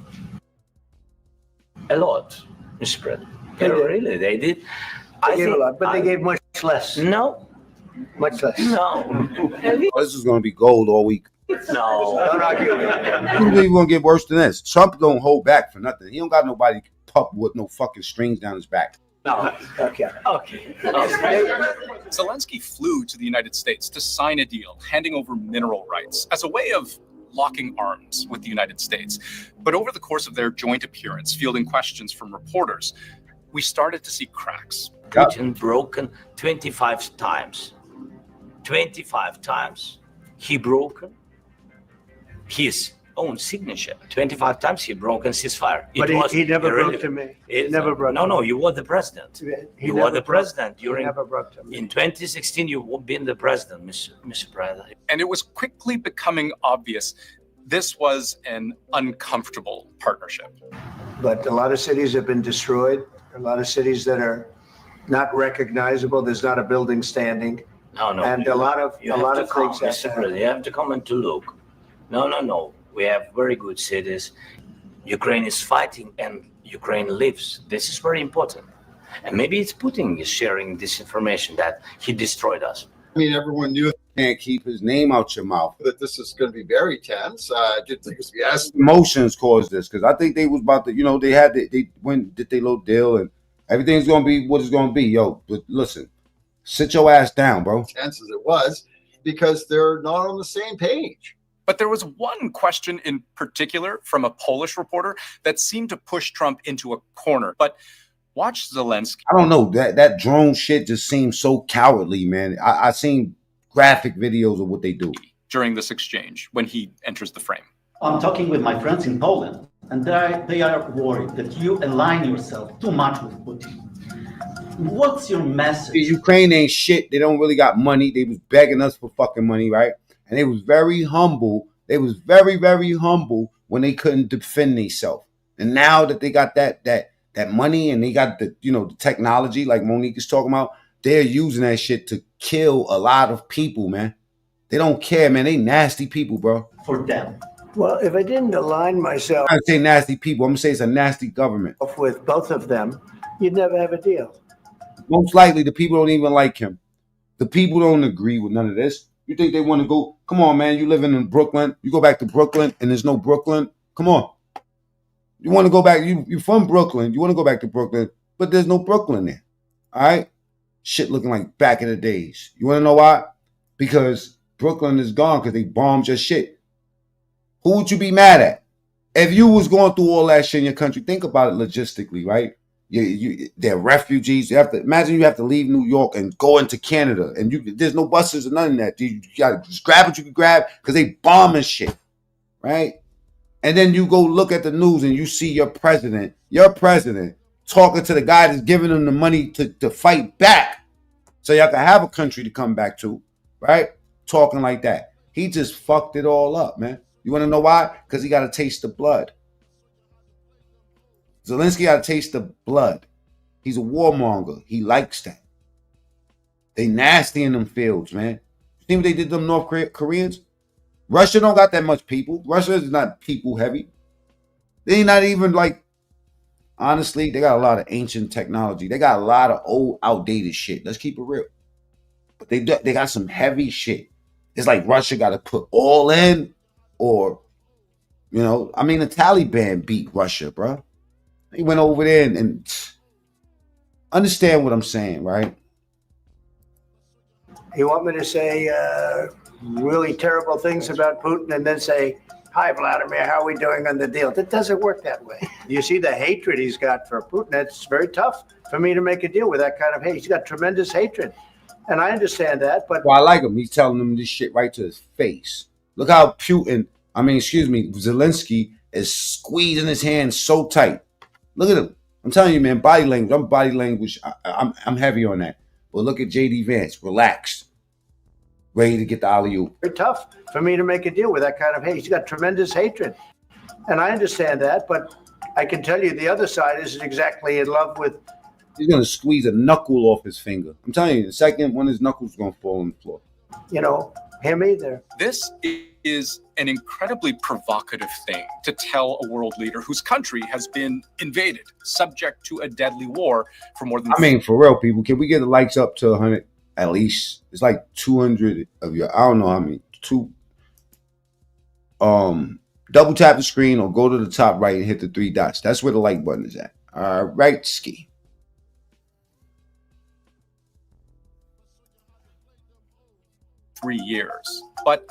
a lot, Mr. President. They did. They gave a lot, but they gave much less. No. Much less. No. This is going to be gold all week. No. Don't argue. You believe going to get worse than this? Trump don't hold back for nothing. He don't got nobody pup with no fucking strings down his back. No. Okay. Zelensky flew to the United States to sign a deal handing over mineral rights as a way of locking arms with the United States. But over the course of their joint appearance, fielding questions from reporters, we started to see cracks. Putin broken 25 times. 25 times. He broken his own signature. 25 times he broken ceasefire. But he never broke to me. He never broke. No, you were the president. You were the president during. He never broke to me. In 2016, you've been the president, Mr. President. And it was quickly becoming obvious this was an uncomfortable partnership. But a lot of cities have been destroyed. A lot of cities that are not recognizable. There's not a building standing. No. And a lot of things. Mr. President, you have to come and to look. No. We have very good cities. Ukraine is fighting and Ukraine lives. This is very important. And maybe it's Putin is sharing this information that he destroyed us. I mean, everyone knew Can't keep his name out your mouth. that this is going to be very tense. I did think it was yes. Emotions caused this, because I think they was about to, they went, did their little deal, and everything's going to be what it's going to be. Yo, but listen, sit your ass down, bro. Tense as it was, because they're not on the same page. But there was one question in particular from a Polish reporter that seemed to push Trump into a corner. But watch Zelensky. I don't know. That drone shit just seems so cowardly, man. I seen graphic videos of what they do. During this exchange, when he enters the frame. I'm talking with my friends in Poland, and they are worried that you align yourself too much with Putin. What's your message? Ukraine ain't shit. They don't really got money. They was begging us for fucking money, right? And they was very humble. They was very, very humble when they couldn't defend themselves. And now that they got that money and they got the technology like Monique is talking about, they're using that shit to kill a lot of people, man. They don't care, man. They nasty people, bro. For them. Well, if I didn't align myself I'm not gonna say nasty people. I'm gonna say it's a nasty government. with both of them, you'd never have a deal. Most likely, the people don't even like him. The people don't agree with none of this. You think they want to go? Come on, man. You living in Brooklyn. You go back to Brooklyn, and there's no Brooklyn. Come on. You want to go back? You're from Brooklyn. You want to go back to Brooklyn, but there's no Brooklyn there. All right. Shit looking like back in the days. You want to know why? Because Brooklyn is gone because they bombed your shit. Who would you be mad at? If you was going through all that shit in your country, think about it logistically, right? They're refugees. You have to imagine you have to leave New York and go into Canada, and there's no buses or none of that. You gotta just grab what you can grab because they bombing shit, right? And then you go look at the news and you see your president talking to the guy that's giving them the money to fight back, so y'all can have a country to come back to, right? Talking like that. He just fucked it all up, man. You want to know why? Because he got to taste the blood. Zelensky got to taste the blood. He's a warmonger. He likes that. They nasty in them fields, man. You see what they did to them North Koreans? Russia don't got that much people. Russia is not people heavy. They not even like, honestly, they got a lot of ancient technology. They got a lot of old, outdated shit. Let's keep it real. But they got some heavy shit. It's like Russia got to put all in, or, you know, I mean, the Taliban beat Russia, bro. They went over there and understand what I'm saying, right? You want me to say really terrible things about Putin and then say, hi, Vladimir, how are we doing on the deal? That doesn't work that way. You see the hatred he's got for Putin. It's very tough for me to make a deal with that kind of hate. He's got tremendous hatred. And I understand that, but... Well, I like him. He's telling them this shit right to his face. Look how Zelensky is squeezing his hands so tight. Look at him. I'm telling you, man, body language. I'm body language. I'm heavy on that. But look at JD Vance, relaxed, ready to get the alley-oop. Very tough for me to make a deal with that kind of hate. He's got tremendous hatred. And I understand that, but I can tell you the other side isn't exactly in love with... He's going to squeeze a knuckle off his finger. I'm telling you, the second one, his knuckle's going to fall on the floor. You know, him either. This is an incredibly provocative thing to tell a world leader whose country has been invaded, subject to a deadly war for more than... I mean, for real, people, can we get the likes up to 100 at least? It's like 200 of your, I don't know how many, double tap the screen or go to the top right and hit the 3 dots. That's where the like button is at. All right, ski. Years. But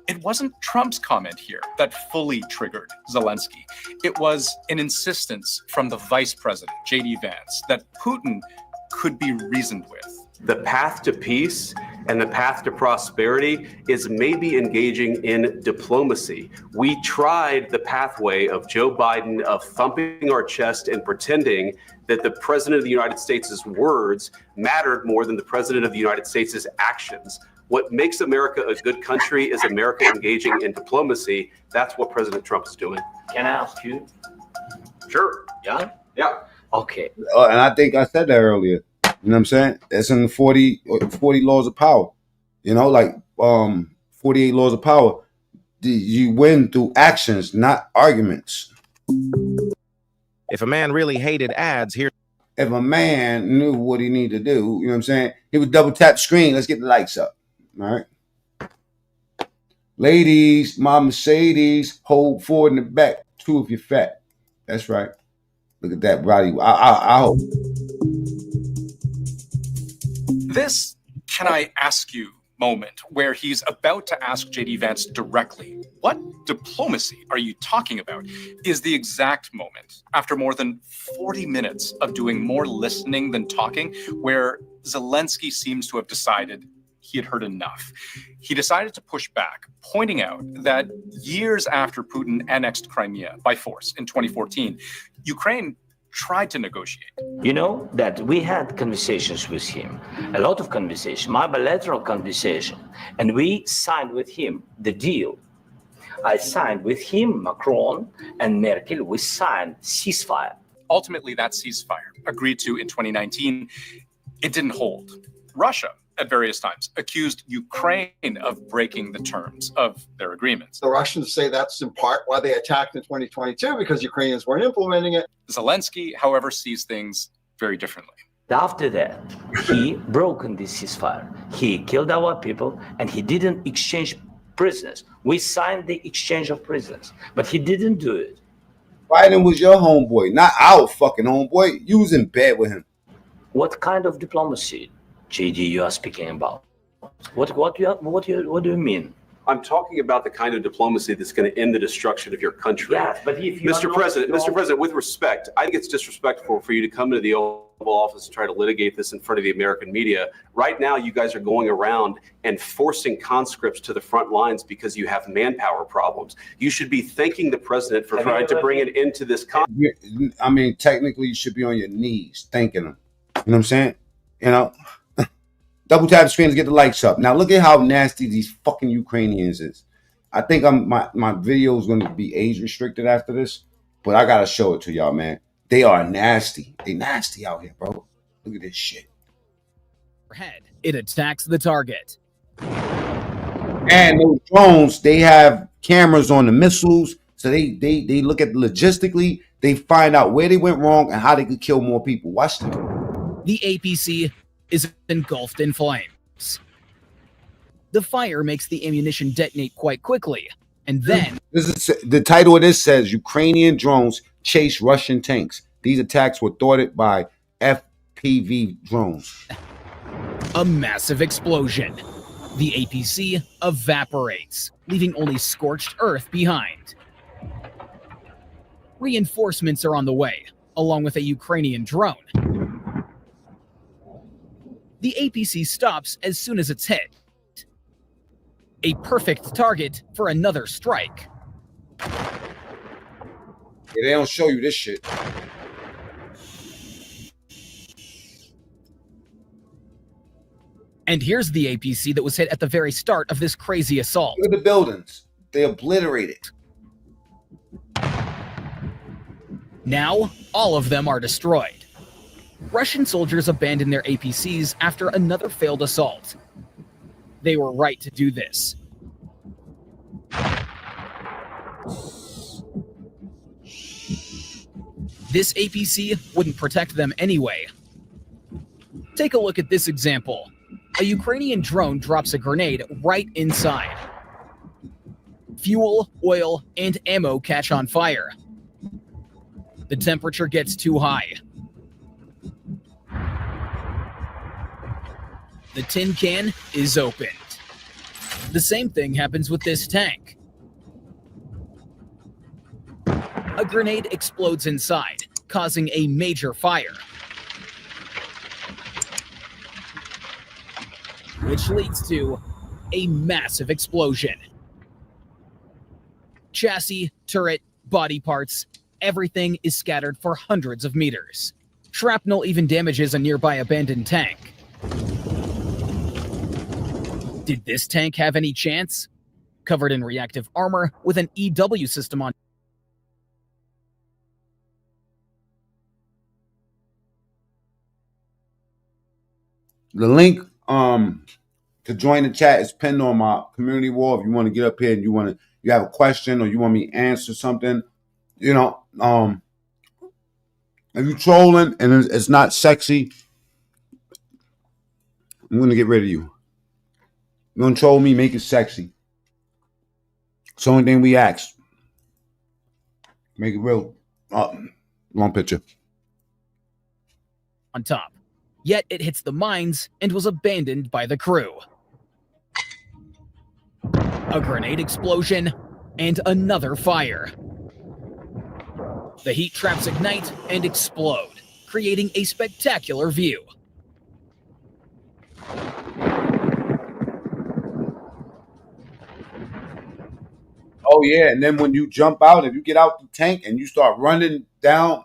it wasn't Trump's comment here that fully triggered Zelensky. It was an insistence from the vice president, JD Vance, that Putin could be reasoned with. The path to peace and the path to prosperity is maybe engaging in diplomacy. We tried the pathway of Joe Biden of thumping our chest and pretending that the president of the United States' words mattered more than the president of the United States' actions. What makes America a good country is America engaging in diplomacy. That's what President Trump is doing. Can I ask you? Sure. Yeah? Yeah. Okay. And I think I said that earlier. You know what I'm saying? It's in the 40 laws of power. You know, like 48 laws of power. You win through actions, not arguments. If a man really hated ads, here. If a man knew what he needed to do, you know what I'm saying? He would double tap screen. Let's get the lights up. All right. Ladies, my Mercedes, hold forward in the back. 2 if you're fat. That's right. Look at that body. I hope. This can I ask you moment where he's about to ask JD Vance directly, what diplomacy are you talking about, is the exact moment after more than 40 minutes of doing more listening than talking, where Zelensky seems to have decided he had heard enough. He decided to push back, pointing out that years after Putin annexed Crimea by force in 2014, Ukraine tried to negotiate. You know that we had conversations with him, a lot of conversation, my bilateral conversation, and we signed with him the deal. I signed with him, Macron and Merkel, we signed ceasefire. Ultimately, that ceasefire, agreed to in 2019, it didn't hold. Russia at various times accused Ukraine of breaking the terms of their agreements. The Russians say that's in part why they attacked in 2022, because Ukrainians weren't implementing it. Zelensky, however, sees things very differently. After that, he broken this ceasefire. He killed our people, and he didn't exchange prisoners. We signed the exchange of prisoners, but he didn't do it. Biden was your homeboy, not our fucking homeboy. You was in bed with him. What kind of diplomacy, JD, you are speaking about? What do you mean? I'm talking about the kind of diplomacy that's going to end the destruction of your country. Yes, but if you Mr. President, with respect, I think it's disrespectful for you to come into the Oval Office and try to litigate this in front of the American media. Right now, you guys are going around and forcing conscripts to the front lines because you have manpower problems. You should be thanking the president for trying to bring it into this. I mean, technically, you should be on your knees thanking him. You know what I'm saying? You know, double tap the screen to get the likes up. Now look at how nasty these fucking Ukrainians is. I think my video is going to be age restricted after this, but I gotta show it to y'all, man. They are nasty. They nasty out here, bro. Look at this shit. It attacks the target. And those drones, they have cameras on the missiles, so they look at logistically. They find out where they went wrong and how they could kill more people. Watch this. The APC is engulfed in flames. The fire makes the ammunition detonate quite quickly, and then This is the title of this says Ukrainian drones chase Russian tanks. These attacks were thwarted by FPV drones. a massive explosion. The APC evaporates, leaving only scorched earth behind. Reinforcements are on the way, along with a Ukrainian drone. The APC stops as soon as it's hit. A perfect target for another strike. Yeah, they don't show you this shit. And here's the APC that was hit at the very start of this crazy assault. Look at the buildings. They obliterated. Now, all of them are destroyed. Russian soldiers abandoned their APCs after another failed assault. They were right to do this. This APC wouldn't protect them anyway. Take a look at this example. A Ukrainian drone drops a grenade right inside. Fuel, oil, and ammo catch on fire. The temperature gets too high. The tin can is opened. The same thing happens with this tank. A grenade explodes inside, causing a major fire, which leads to a massive explosion. Chassis, turret, body parts, everything is scattered for hundreds of meters. Shrapnel even damages a nearby abandoned tank. Did this tank have any chance? Covered in reactive armor with an EW system on. The link to join the chat is pinned on my community wall. If you want to get up here and you have a question or you want me to answer something, you know, if you trolling and it's not sexy, I'm gonna get rid of you. You gonna troll me, make it sexy. It's the only thing we ask. Make it real. Wrong picture. On top. Yet it hits the mines and was abandoned by the crew. A grenade explosion and another fire. The heat traps ignite and explode, creating a spectacular view. Oh yeah, and then when you jump out, if you get out the tank and you start running down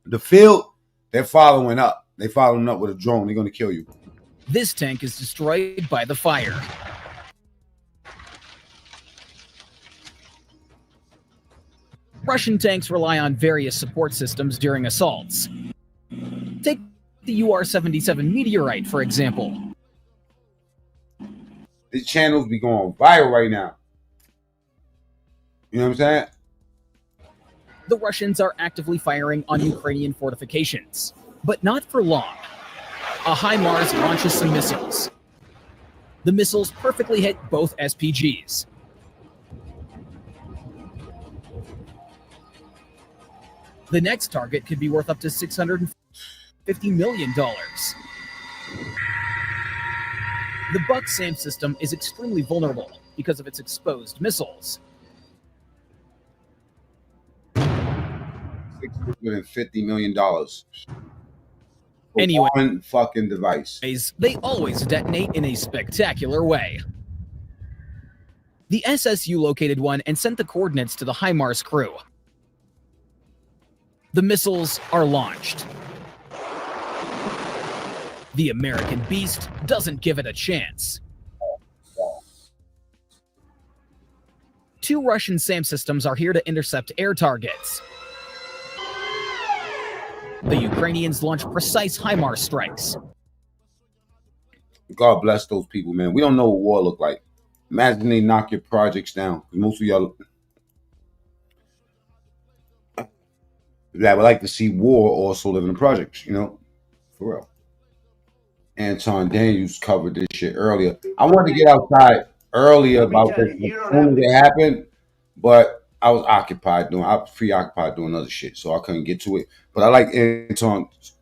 the field, they're following up. They're following up with a drone. They're going to kill you. This tank is destroyed by the fire. Russian tanks rely on various support systems during assaults. Take the UR-77 meteorite, for example. His channels be going viral right now. You know what I'm saying? The Russians are actively firing on Ukrainian fortifications, but not for long. A HIMARS launches some missiles. The missiles perfectly hit both SPGs. The next target could be worth up to $650 million. The Buck SAM system is extremely vulnerable because of its exposed missiles. $650 million. Anyway, one fucking device. They always detonate in a spectacular way. The SSU located one and sent the coordinates to the HIMARS crew. The missiles are launched. The American beast doesn't give it a chance. 2 Russian SAM systems are here to intercept air targets. The Ukrainians launch precise HIMARS strikes. God bless those people, man. We don't know what war look like. Imagine they knock your projects down. Most of y'all that would like to see war also live in the projects, you know, for real. Anton Daniels covered this shit earlier. I wanted to get outside earlier about this as soon as it happened, but I was preoccupied doing other shit, so I couldn't get to it. But I like Anton's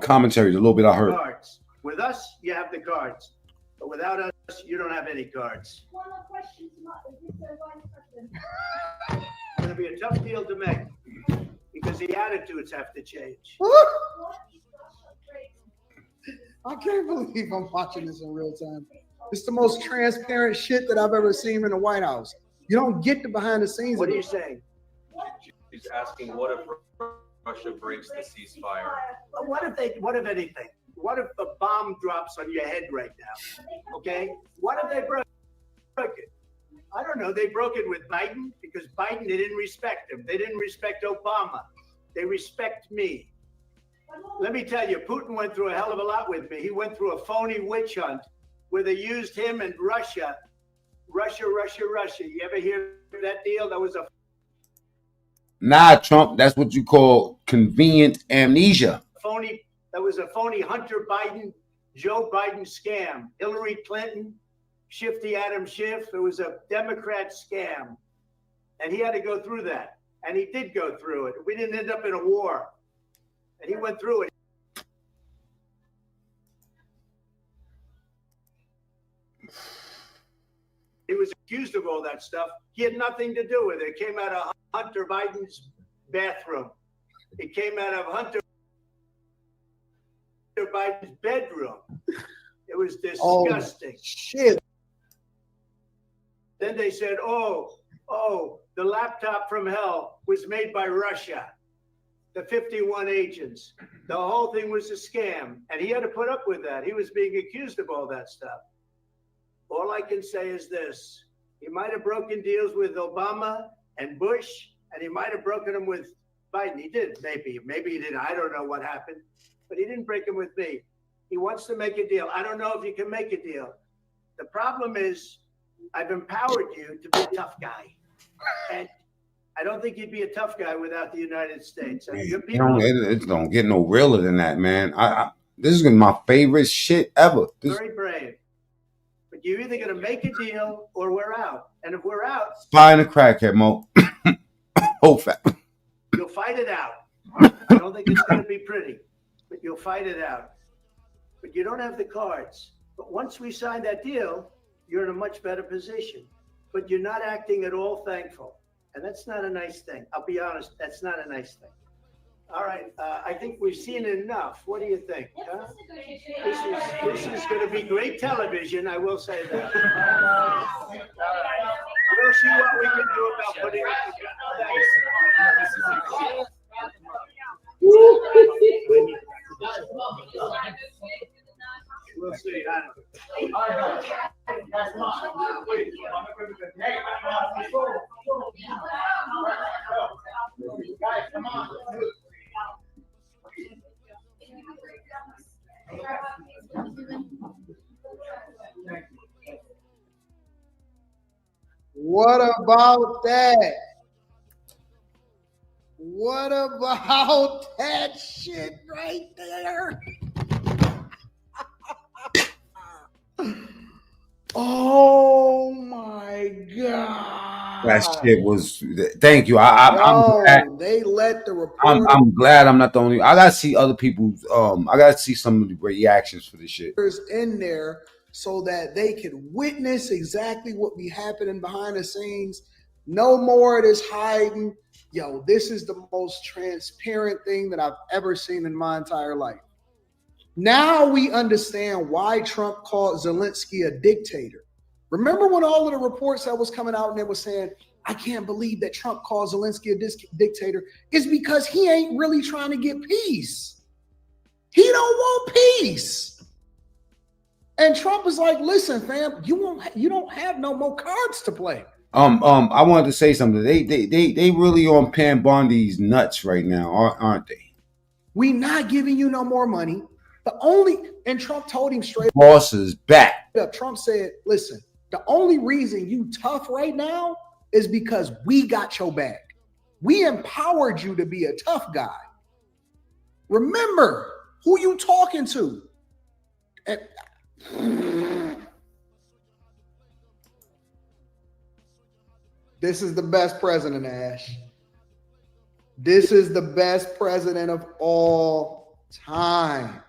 commentaries a little bit. I heard. Cards. With us, you have the cards, but without us, you don't have any cards. One more question to Mr. Vice President. It's going to be a tough deal to make because the attitudes have to change. I can't believe I'm watching this in real time. It's the most transparent shit that I've ever seen in the White House. You don't get the behind the scenes. What are you saying? She's asking, what if Russia breaks the ceasefire? What if anything? What if a bomb drops on your head right now? Okay? What if they broke it? I don't know. They broke it with Biden because Biden, they didn't respect him. They didn't respect Obama. They respect me. Let me tell you, Putin went through a hell of a lot with me. He went through a phony witch hunt where they used him and Russia. You ever hear that deal? That was a Nah, Trump, that's what you call convenient amnesia. That was a phony Hunter Biden, Joe Biden scam. Hillary Clinton, Shifty Adam Schiff. It was a Democrat scam. And he had to go through that. And he did go through it. We didn't end up in a war. And he went through it. He was accused of all that stuff. He had nothing to do with it. It came out of Hunter Biden's bathroom. It came out of Hunter Biden's bedroom. It was disgusting. Oh, shit. Then they said, oh, the laptop from hell was made by Russia. The 51 agents. The whole thing was a scam. And he had to put up with that. He was being accused of all that stuff. All I can say is this. He might have broken deals with Obama and Bush, and he might have broken them with Biden. He did, maybe. Maybe he didn't. I don't know what happened. But he didn't break them with me. He wants to make a deal. I don't know if you can make a deal. The problem is I've empowered you to be a tough guy. And I don't think you'd be a tough guy without the United States. I mean, It don't get no realer than that, man. This is my favorite shit ever. Very brave. But you're either going to make a deal or we're out. And if we're out, Spy and a crackhead, Mo. Oh, fat. You'll fight it out. I don't think it's going to be pretty, but you'll fight it out. But you don't have the cards. But once we sign that deal, you're in a much better position. But you're not acting at all thankful. And that's not a nice thing. I'll be honest, that's not a nice thing. All right, I think we've seen enough. What do you think? Huh? This is going to be great television, I will say that. We'll see what we can do about putting it together. We'll see. What about that? What about that shit right there? Oh my God. That shit was. Thank you. I'm glad. They let the reporters I'm glad I'm not the only. I gotta see other people's. I gotta see some of the reactions for this shit. in there so that they could witness exactly what be happening behind the scenes. No more of this hiding. Yo, this is the most transparent thing that I've ever seen in my entire life. Now we understand why Trump called Zelensky a dictator. Remember when all of the reports that was coming out and they were saying, I can't believe that Trump called Zelensky a dictator? It's because he ain't really trying to get peace. He don't want peace. And Trump is like, listen, fam, you don't have no more cards to play. I wanted to say something. They really on Pam Bondi's nuts right now, aren't they? We not giving you no more money. And Trump told him straight Boss is back. up. Trump said, listen, the only reason you tough right now is because we got your back. We empowered you to be a tough guy. Remember who you talking to. This is the best president, Ash. This is the best president of all time.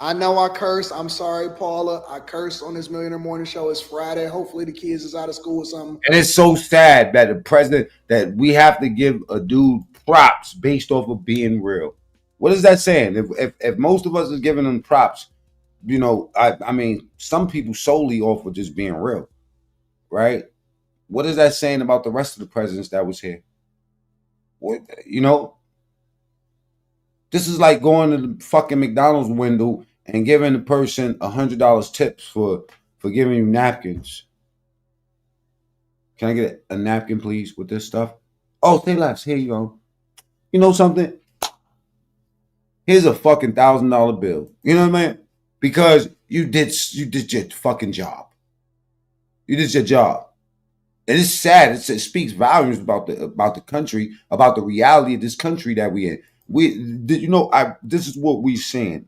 I know I cursed. I'm sorry, Paula. I cursed on this Millionaire Morning Show. It's Friday. Hopefully the kids is out of school or something. And it's so sad that the president, that we have to give a dude props based off of being real. What is that saying? If most of us is giving them props, you know, I mean, some people solely off of just being real, right? What is that saying about the rest of the presidents that was here? What, you know, this is like going to the fucking McDonald's window and giving the person $100 tips for giving you napkins. Can I get a napkin, please, with this stuff? Oh, say less. Here you go. You know something? Here's a fucking $1,000 bill. You know what I mean? Because you did your fucking job. You did your job. And it's sad. It speaks volumes about the country, about the reality of this country that we in. This is what we're saying.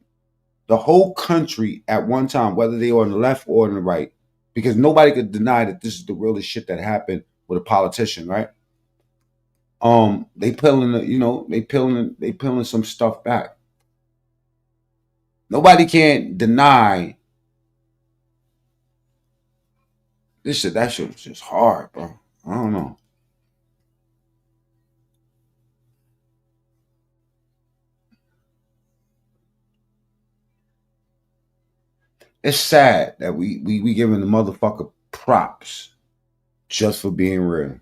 The whole country at one time, whether they are on the left or on the right, because nobody could deny that this is the realest shit that happened with a politician, right? They peeling some stuff back. Nobody can deny this shit. That shit was just hard, bro. I don't know. It's sad that we giving the motherfucker props just for being real.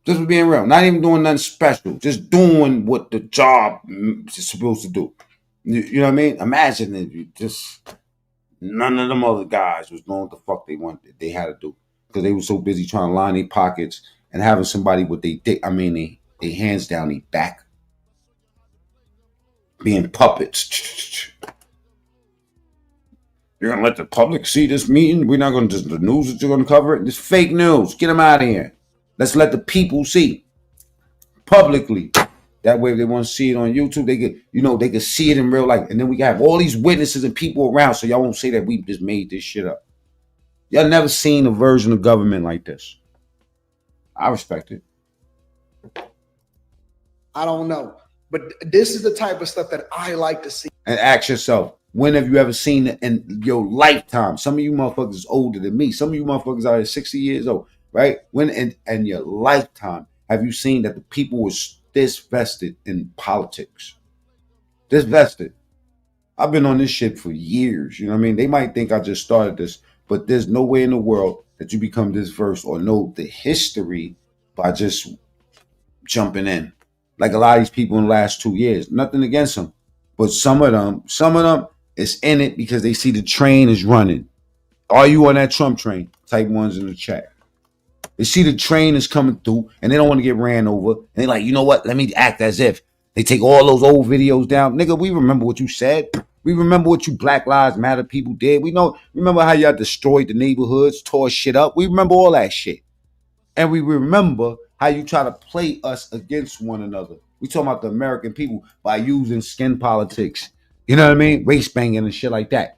Just for being real. Not even doing nothing special. Just doing what the job is supposed to do. You know what I mean? Imagine if you just none of them other guys was doing what the fuck they wanted. They had to do. Because they were so busy trying to line their pockets and having somebody with they hands down their back. Being puppets. You're going to let the public see this meeting? We're not going to just, the news that you're going to cover it? It's fake news. Get them out of here. Let's let the people see publicly. That way, if they want to see it on YouTube, they could see it in real life. And then we can have all these witnesses and people around so y'all won't say that we just made this shit up. Y'all never seen a version of government like this. I respect it. I don't know. But this is the type of stuff that I like to see. And ask yourself, when have you ever seen it in your lifetime? Some of you motherfuckers is older than me. Some of you motherfuckers are 60 years old, right? When in your lifetime have you seen that the people was this vested in politics? This vested. I've been on this shit for years. You know what I mean? They might think I just started this, but there's no way in the world that you become this versed or know the history by just jumping in. Like a lot of these people in the last 2 years. Nothing against them. But some of them is in it because they see the train is running. Are you on that Trump train? Type ones in the chat. They see the train is coming through and they don't want to get ran over. And they're like, you know what? Let me act as if. They take all those old videos down. Nigga, we remember what you said. We remember what you Black Lives Matter people did. Remember how y'all destroyed the neighborhoods, tore shit up. We remember all that shit. And we remember how you try to play us against one another. We talking about the American people by using skin politics. You know what I mean? Race banging and shit like that.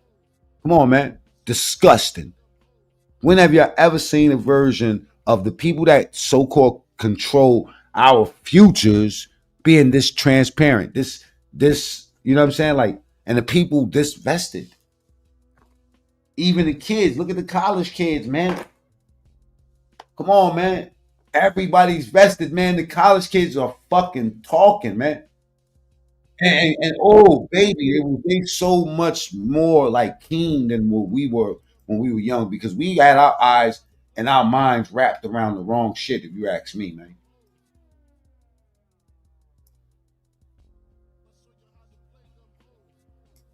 Come on, man. Disgusting. When have you ever seen a version of the people that so-called control our futures being this transparent? This, you know what I'm saying? Like, and the people this vested. Even the kids, look at the college kids, man. Come on, man. Everybody's vested, man. The college kids are fucking talking, man. And oh, baby, they so much more like keen than what we were when we were young, because we had our eyes and our minds wrapped around the wrong shit, if you ask me, man.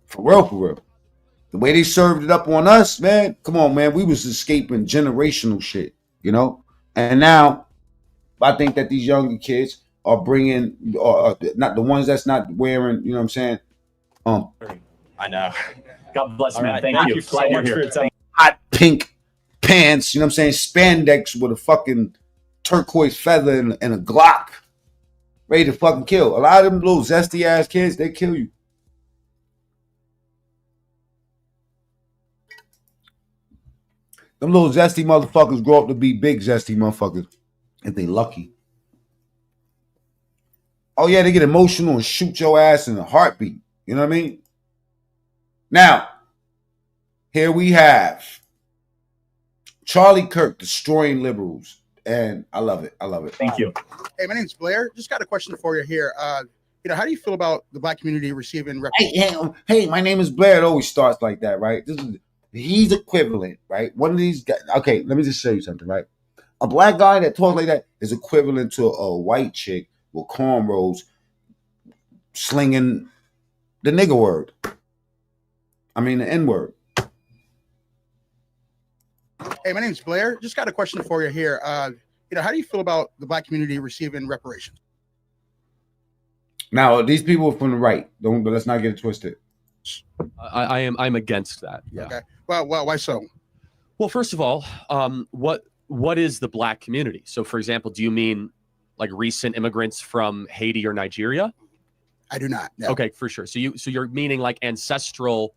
For real. The way they served it up on us, man, come on, man. We was escaping generational shit, you know? And now, I think that these younger kids are bringing, not the ones that's not wearing, you know what I'm saying? I know. God bless, All man. right, Thank you so much for your time. Hot pink pants, you know what I'm saying? Spandex with a fucking turquoise feather and a Glock. Ready to fucking kill. A lot of them little zesty ass kids, they kill you. Them little zesty motherfuckers grow up to be big zesty motherfuckers if they lucky. Oh yeah, they get emotional and shoot your ass in a heartbeat. You know what I mean? Now, here we have Charlie Kirk destroying liberals. And I love it. Thank you. Hey, my name's Blair. Just got a question for you here. How do you feel about the Black community receiving Hey, my name is Blair. It always starts like that, right? He's equivalent, right? One of these guys. Okay, let me just show you something, right? A black guy that talks like that is equivalent to a white chick with cornrows slinging the nigger word. I mean, the N word. Hey, my name's Blair. Just got a question for you here. How do you feel about the Black community receiving reparations? Now, these people are from the right. Let's not get it twisted. I'm against that. Yeah. Okay. Well, why so? Well, first of all, what is the Black community? So, for example, do you mean like recent immigrants from Haiti or Nigeria? I do not. No. Okay, for sure. So you're meaning like ancestral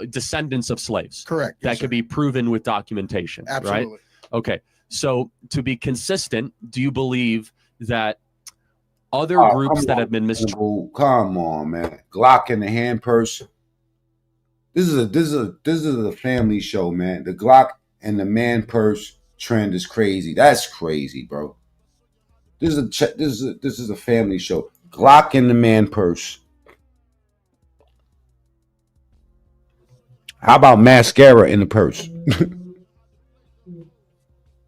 descendants of slaves. Correct. That could be proven with documentation. Absolutely. Right? Okay. So to be consistent, do you believe that other groups that have been mistreated? Come on, man. Glock in the hand purse. This is a family show, man. The Glock and the man purse trend is crazy. That's crazy, bro. This is a family show. Glock in the man purse. How about mascara in the purse?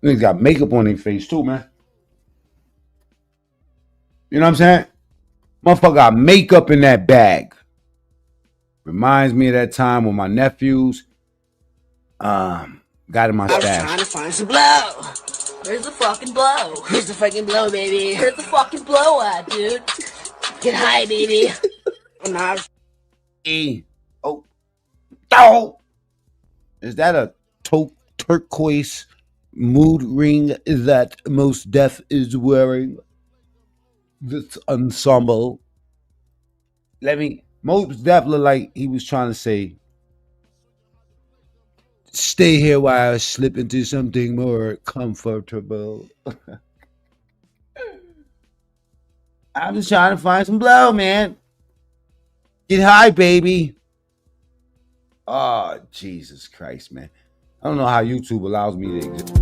They got makeup on their face too, man. You know what I'm saying? Motherfucker got makeup in that bag. Reminds me of that time when my nephews got in my I was stash. trying to find some blow. Where's the fucking blow? Here's the fucking blow, baby. Here's the fucking blow, dude. Get high, baby. Oh, is that a turquoise mood ring that Mos Def is wearing? This ensemble. Mos Def look like he was trying to say, stay here while I slip into something more comfortable. I'm just trying to find some blow, man. Get high, baby. Oh, Jesus Christ, man. I don't know how YouTube allows me to exist.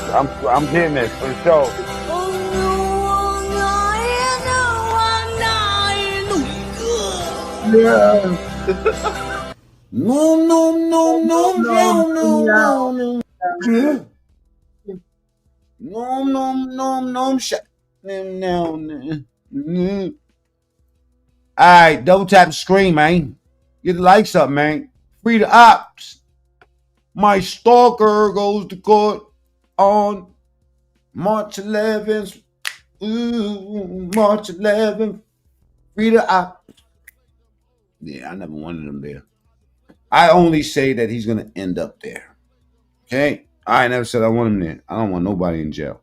I'm getting it for sure. All right, double tap the screen, man. Get the likes up, man. Free the ops. My stalker goes to court on March 11th. Ooh, March 11th. Free the ops. Yeah, I never wanted him there. I only say that he's going to end up there. Okay? I never said I want him there. I don't want nobody in jail.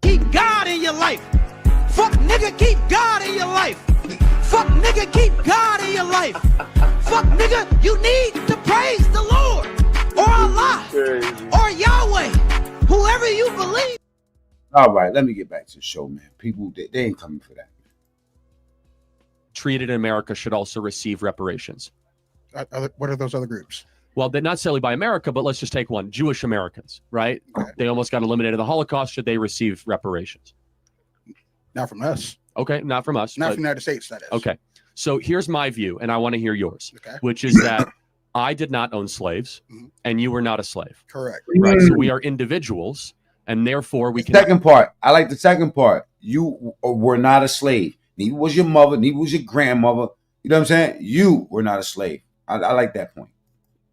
Keep God in your life. Fuck nigga, keep God in your life. Fuck nigga, keep God in your life. Fuck nigga, you need to praise the Lord or Allah or Yahweh, whoever you believe. All right, let me get back to the show, man. People, they ain't coming for that. Treated in America should also receive reparations. What are those other groups? Well, they're not necessarily by America, but let's just take one. Jewish Americans, right? Okay. They almost got eliminated in the Holocaust. Should they receive reparations? Not from us. Okay, not from us. Not from the United States, that is. Okay. So here's my view, and I want to hear yours, which is that I did not own slaves, and you were not a slave. Correct. Right. So we are individuals, and therefore we can. Second part. I like the second part. You were not a slave. Neither was your mother. Neither was your grandmother. You know what I'm saying? You were not a slave. I like that point.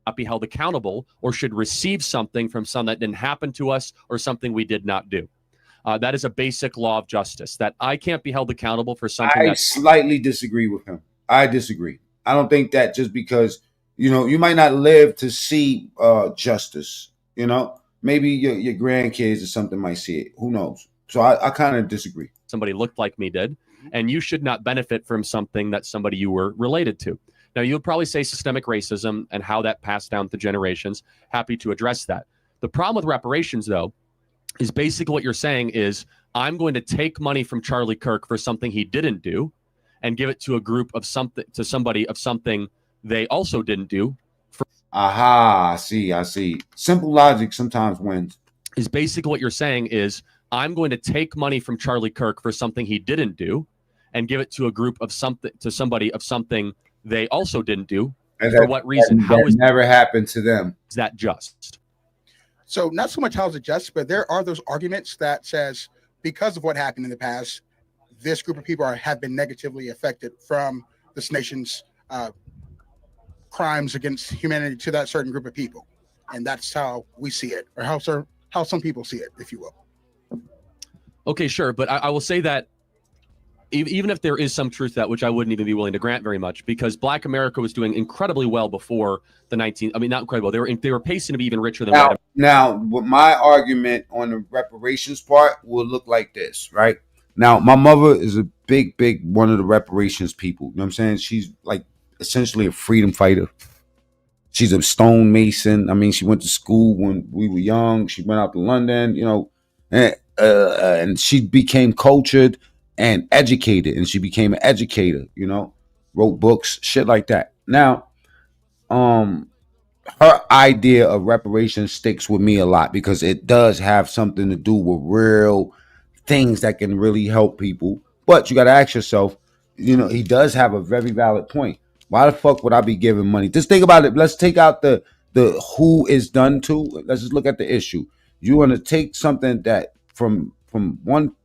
Not be held accountable or should receive something from something that didn't happen to us or something we did not do. That is a basic law of justice, that I can't be held accountable for something. I slightly disagree with him. I disagree. I don't think that just because, you know, you might not live to see justice, you know, maybe your grandkids or something might see it. Who knows? So I kind of disagree. Somebody looked like me did, and you should not benefit from something that somebody you were related to. Now, you'll probably say systemic racism and how that passed down to generations. Happy to address that. The problem with reparations, though, is basically what you're saying is I'm going to take money from Charlie Kirk for something he didn't do and give it to a group of something, to somebody of something they also didn't do. Aha, I see. Simple logic sometimes wins. Is basically what you're saying is I'm going to take money from Charlie Kirk for something he didn't do and give it to a group of something, to somebody of something they also didn't do. And for what reason? How is never happened to them? Is that just? So not so much how is it just, but there are those arguments that says because of what happened in the past, this group of people have been negatively affected from this nation's crimes against humanity to that certain group of people. And that's how we see it, or how some people see it, if you will. Okay, sure. But I will say that even if there is some truth to that, which I wouldn't even be willing to grant very much, because Black America was doing incredibly well before the not incredible. They were pacing to be even richer than white. Now, my argument on the reparations part will look like this, right? Now, my mother is a big one of the reparations people. You know what I'm saying? She's like essentially a freedom fighter. She's a stonemason. I mean, she went to school when we were young. She went out to London, you know, and she became cultured and educated, and she became an educator, you know, wrote books, shit like that. Now, her idea of reparations sticks with me a lot because it does have something to do with real things that can really help people. But you got to ask yourself, you know, he does have a very valid point. Why the fuck would I be giving money? Just think about it. Let's take out the who is done to. Let's just look at the issue. You want to take something that from one,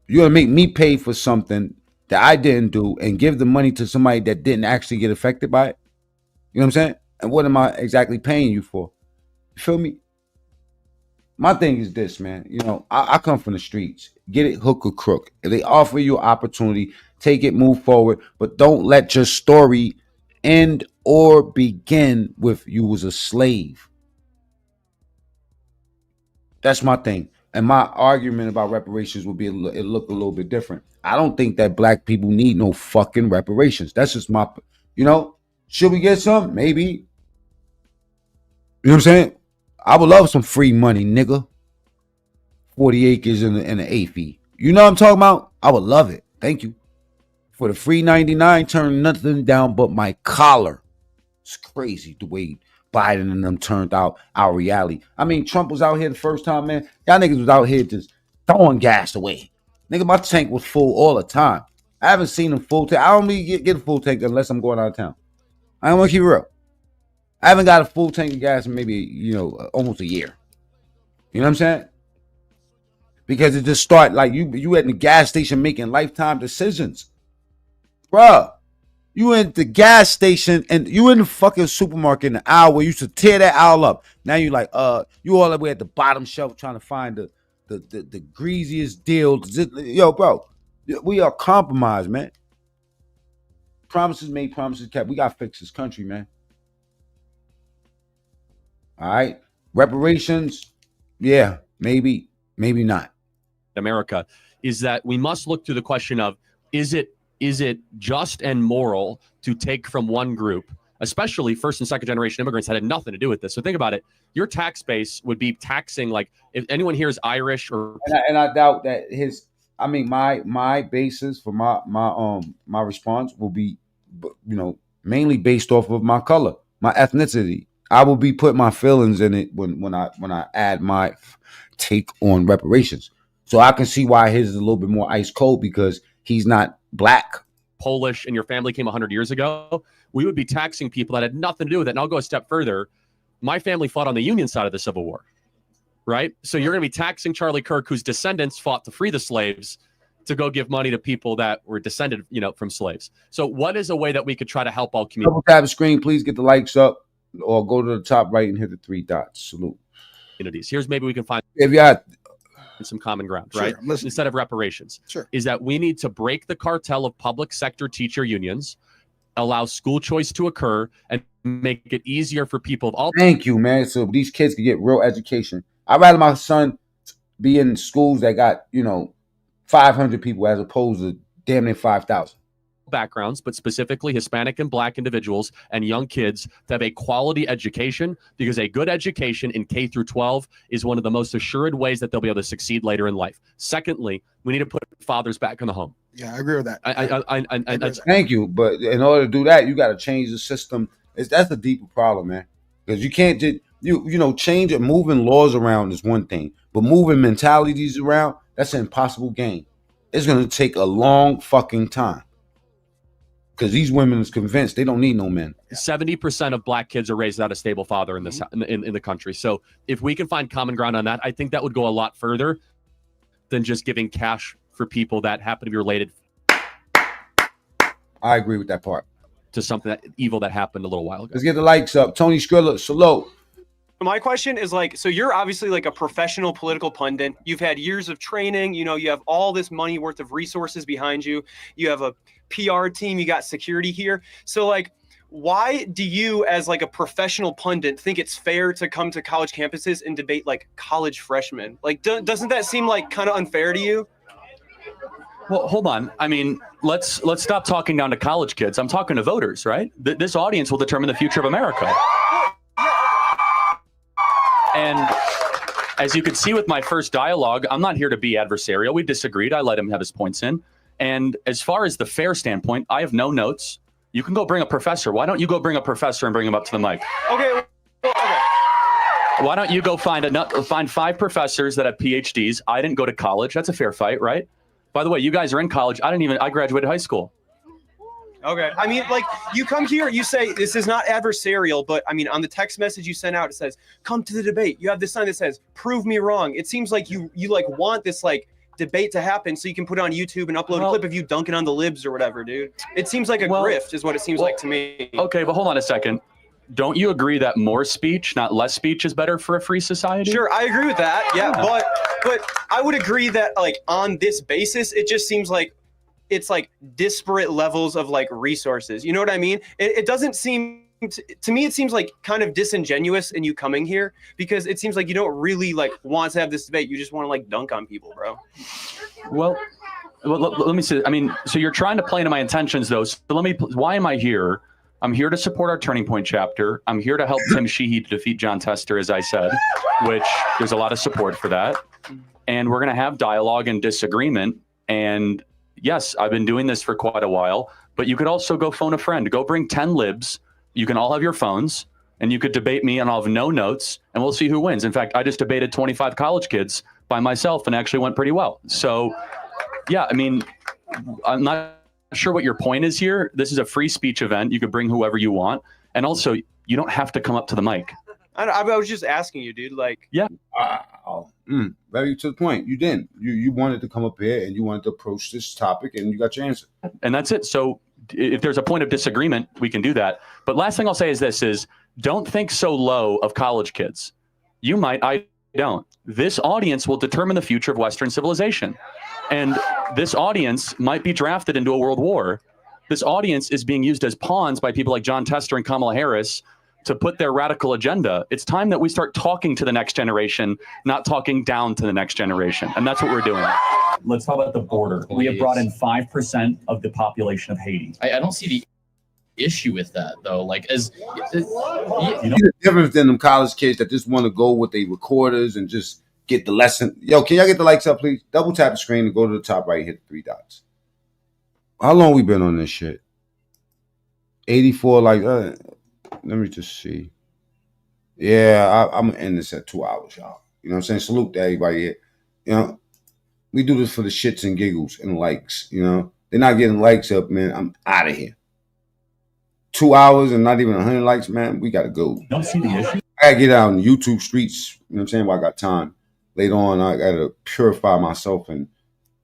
you're going to make me pay for something that I didn't do and give the money to somebody that didn't actually get affected by it. You know what I'm saying? And what am I exactly paying you for? You feel me? My thing is this, man. You know, I come from the streets. Get it hook or crook. If they offer you an opportunity, take it, move forward. But don't let your story end or begin with you was a slave. That's my thing. And my argument about reparations would be, it look a little bit different. I don't think that Black people need no fucking reparations. That's just my, you know, should we get some? Maybe. You know what I'm saying? I would love some free money, nigga. 40 acres and an AFI. You know what I'm talking about? I would love it. Thank you. For the free 99, turn nothing down but my collar. It's crazy the way Biden and them turned out our reality. I mean, Trump was out here the first time, man. Y'all niggas was out here just throwing gas away. Nigga, my tank was full all the time. I haven't seen a full tank. I don't really get a full tank unless I'm going out of town. I don't want to keep it real. I haven't got a full tank of gas in maybe, you know, almost a year. You know what I'm saying? Because it just started like you at the gas station making lifetime decisions. Bruh, you in the gas station and you in the fucking supermarket in the aisle where you used to tear that aisle up. Now you like, you all the way at the bottom shelf trying to find the greasiest deal. Yo, bro, we are compromised, man. Promises made, promises kept. We got to fix this country, man. All right. Reparations, yeah, maybe not. America is that we must look to the question of, is it just and moral to take from one group, especially first and second generation immigrants that had nothing to do with this? So think about it. Your tax base would be taxing, like, if anyone here is Irish or... And I doubt that my basis for my response will be, mainly based off of my color, my ethnicity. I will be putting my feelings in it when I add my take on reparations. So I can see why his is a little bit more ice cold, because he's not black. Polish and your family came 100 years ago, we would be taxing people that had nothing to do with it. And I'll go a step further. My family fought on the Union side of the Civil War, right? So you're going to be taxing Charlie Kirk, whose descendants fought to free the slaves, to go give money to people that were descended, from slaves. So what is a way that we could try to help all communities? Double tap the screen, please get the likes up, or go to the top right and hit the 3 dots. Salute. Here's maybe we can find some common ground, right? Instead of reparations. Sure. Is that we need to break the cartel of public sector teacher unions, allow school choice to occur, and make it easier for people of all... Thank you, man. So these kids can get real education. I'd rather my son be in schools that got, 500 people as opposed to damn near 5,000. Backgrounds, but specifically Hispanic and Black individuals and young kids to have a quality education, because a good education in K through 12 is one of the most assured ways that they'll be able to succeed later in life. Secondly, we need to put fathers back in the home. Yeah, I agree with that. Thank you, but in order to do that, you got to change the system. That's a deeper problem, man, because you can't just change it. Moving laws around is one thing, but moving mentalities around, that's an impossible game. It's going to take a long fucking time. Because these women is convinced they don't need no men. 70% of Black kids are raised without a stable father in this in the country. So if we can find common ground on that, I think that would go a lot further than just giving cash for people that happen to be related. I agree with that part. To something evil that happened a little while ago. Let's get the likes up. Tony Skrilla, salute. My question is so you're obviously like a professional political pundit. You've had years of training. You have all this money worth of resources behind you. You have a PR team. You got security here. So why do you, as a professional pundit, think it's fair to come to college campuses and debate college freshmen? Doesn't that seem kind of unfair to you? Well, hold on. I mean, let's stop talking down to college kids. I'm talking to voters, right? This audience will determine the future of America. And as you could see with my first dialogue, I'm not here to be adversarial. We disagreed. I let him have his points in. And as far as the fair standpoint, I have no notes. You can go bring a professor. Why don't you go bring a professor and bring him up to the mic? Okay. Why don't you go find 5 professors that have PhDs? I didn't go to college. That's a fair fight, right? By the way, you guys are in college. I graduated high school. Okay. I mean, you come here, you say this is not adversarial, but I mean, on the text message you sent out, it says, come to the debate. You have this sign that says, prove me wrong. It seems like you want this debate to happen so you can put it on YouTube and upload a clip of you dunking on the libs or whatever, dude. It seems like a grift is what it seems like to me. Okay, but hold on a second. Don't you agree that more speech, not less speech, is better for a free society? Sure, I agree with that. Yeah, but I would agree that on this basis, it just seems like it's disparate levels of resources. You know what I mean? It doesn't seem to me, it seems kind of disingenuous in you coming here, because it seems like you don't really want to have this debate. You just want to dunk on people, bro. Well, let me see. I mean, so you're trying to play into my intentions though. So why am I here? I'm here to support our Turning Point chapter. I'm here to help Tim Sheehy to defeat John Tester, as I said, which there's a lot of support for that. And we're going to have dialogue and disagreement. And yes, I've been doing this for quite a while, but you could also go phone a friend. Go bring 10 libs. You can all have your phones, and you could debate me, and I'll have no notes, and we'll see who wins. In fact, I just debated 25 college kids by myself and actually went pretty well. So, yeah, I mean, I'm not sure what your point is here. This is a free speech event. You could bring whoever you want. And also, you don't have to come up to the mic. I was just asking you, dude. Yeah. Very to the point. You didn't. You wanted to come up here and you wanted to approach this topic, and you got your answer. And that's it. So if there's a point of disagreement, we can do that. But last thing I'll say is this: is don't think so low of college kids. You might, I don't. This audience will determine the future of Western civilization. And this audience might be drafted into a world war. This audience is being used as pawns by people like John Tester and Kamala Harris to put their radical agenda. It's time that we start talking to the next generation, not talking down to the next generation. And that's what we're doing. Let's talk about the border. We have brought in 5% of the population of Haiti. I don't see the issue with that, though. Like, as you know, the difference than them college kids that just want to go with their recorders and just get the lesson. Yo, can y'all get the likes up, please? Double tap the screen and go to the top right, hit the 3 dots. How long we been on this shit? 84, like, let me just see. Yeah, I'm gonna end this at 2 hours, y'all. You know what I'm saying? Salute to everybody here. You know, we do this for the shits and giggles and likes. You know, they're not getting likes up, man. I'm out of here. 2 hours and not even 100 likes, man. We gotta go. Don't see the issue. I gotta get out on YouTube streets. You know what I'm saying? While I got time. Later on, I gotta purify myself and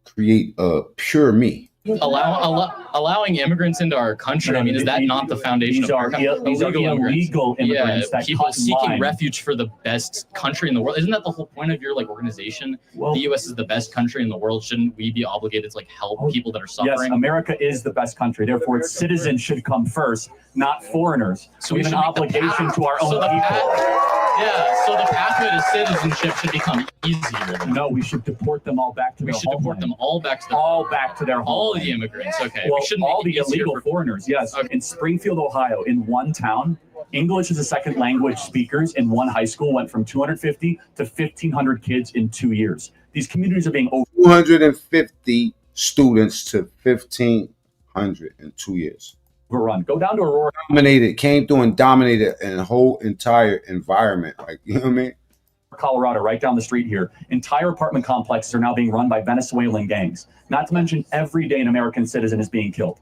create a pure me. Allowing immigrants into our country, I mean, is that not the foundation of our country? These are illegal immigrants. Yeah, that people cut seeking line. refuge for the best country in the world. Isn't that the whole point of your like organization? Well, the U.S. is the best country in the world. Shouldn't we be obligated to like help people that are suffering? Yes, America is the best country. Therefore, its citizens should come first, not foreigners. So we have an obligation to our own people. Yeah, so the pathway to citizenship should become easier. No, we should deport them all back to their homeland. Deport them all back to their homeland. All the immigrants. Okay. Well, We shouldn't all make the it easier illegal for foreigners, yes. In Springfield, Ohio, in one town, English as a second language speakers in one high school went from 250 to 1,500 kids in 2 years. These communities are being 250 students to 1,500 in 2 years. overrun. Go down to Aurora. Dominated, came through and dominated a whole entire environment. Like, you know what I mean? Colorado, right down the street here. Entire apartment complexes are now being run by Venezuelan gangs. Not to mention every day an American citizen is being killed.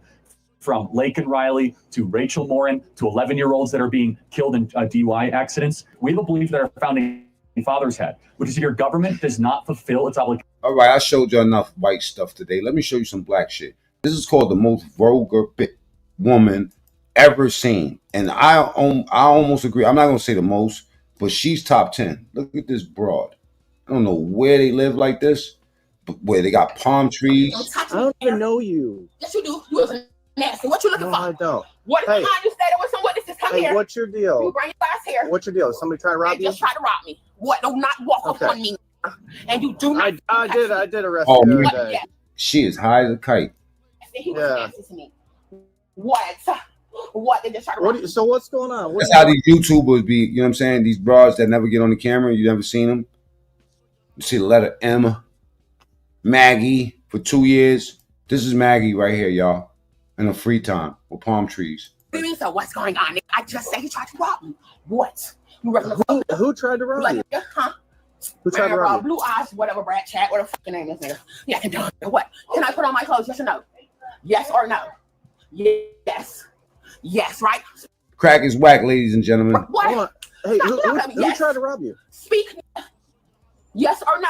From Laken Riley to Rachel Morin to 11-year-olds that are being killed in DUI accidents. We have a belief that our founding fathers had, which is if your government does not fulfill its obligation. All right, I showed you enough white stuff today. Let me show you some black shit. This is called the most vulgar woman ever seen. And I almost agree. I'm not going to say the most, but she's top 10. Look at this broad. I don't know where they live like this, but where they got palm trees. I don't even know you. Yes, you do. You was nasty. What you looking No, for? I don't. What is Hey. behind you? Stay there with some witnesses. Come Hey, here. what's your deal? You bring your ass here. What's your deal? Somebody try to rob They you? just tried to rob me. What? Do not walk up Okay. on me. And you do not. I did arrest Oh, you the man. other day. She is high as a kite. He was nasty to me. What? What? They just tried to rob me. So what's going on? That's how these YouTubers be, you know what I'm saying? These broads that never get on the camera, you never seen them. You see the letter M, Maggie, for 2 years. This is Maggie right here, y'all, in her free time with palm trees. So what's going on? I just said he tried to rob me. What? You regular Who tried to rob you? Huh? Who tried to rob you? Blue eyes, whatever, Brad Chat, whatever fucking name is, nigga. Yeah, I can do it. What? Can I put on my clothes? Yes or no? Yes or no? Yes. Yes, right? Crack is whack, ladies and gentlemen. What? Hold on. Hey, Stop who looking at me. Yes. tried to rob you? Speak. Yes or no?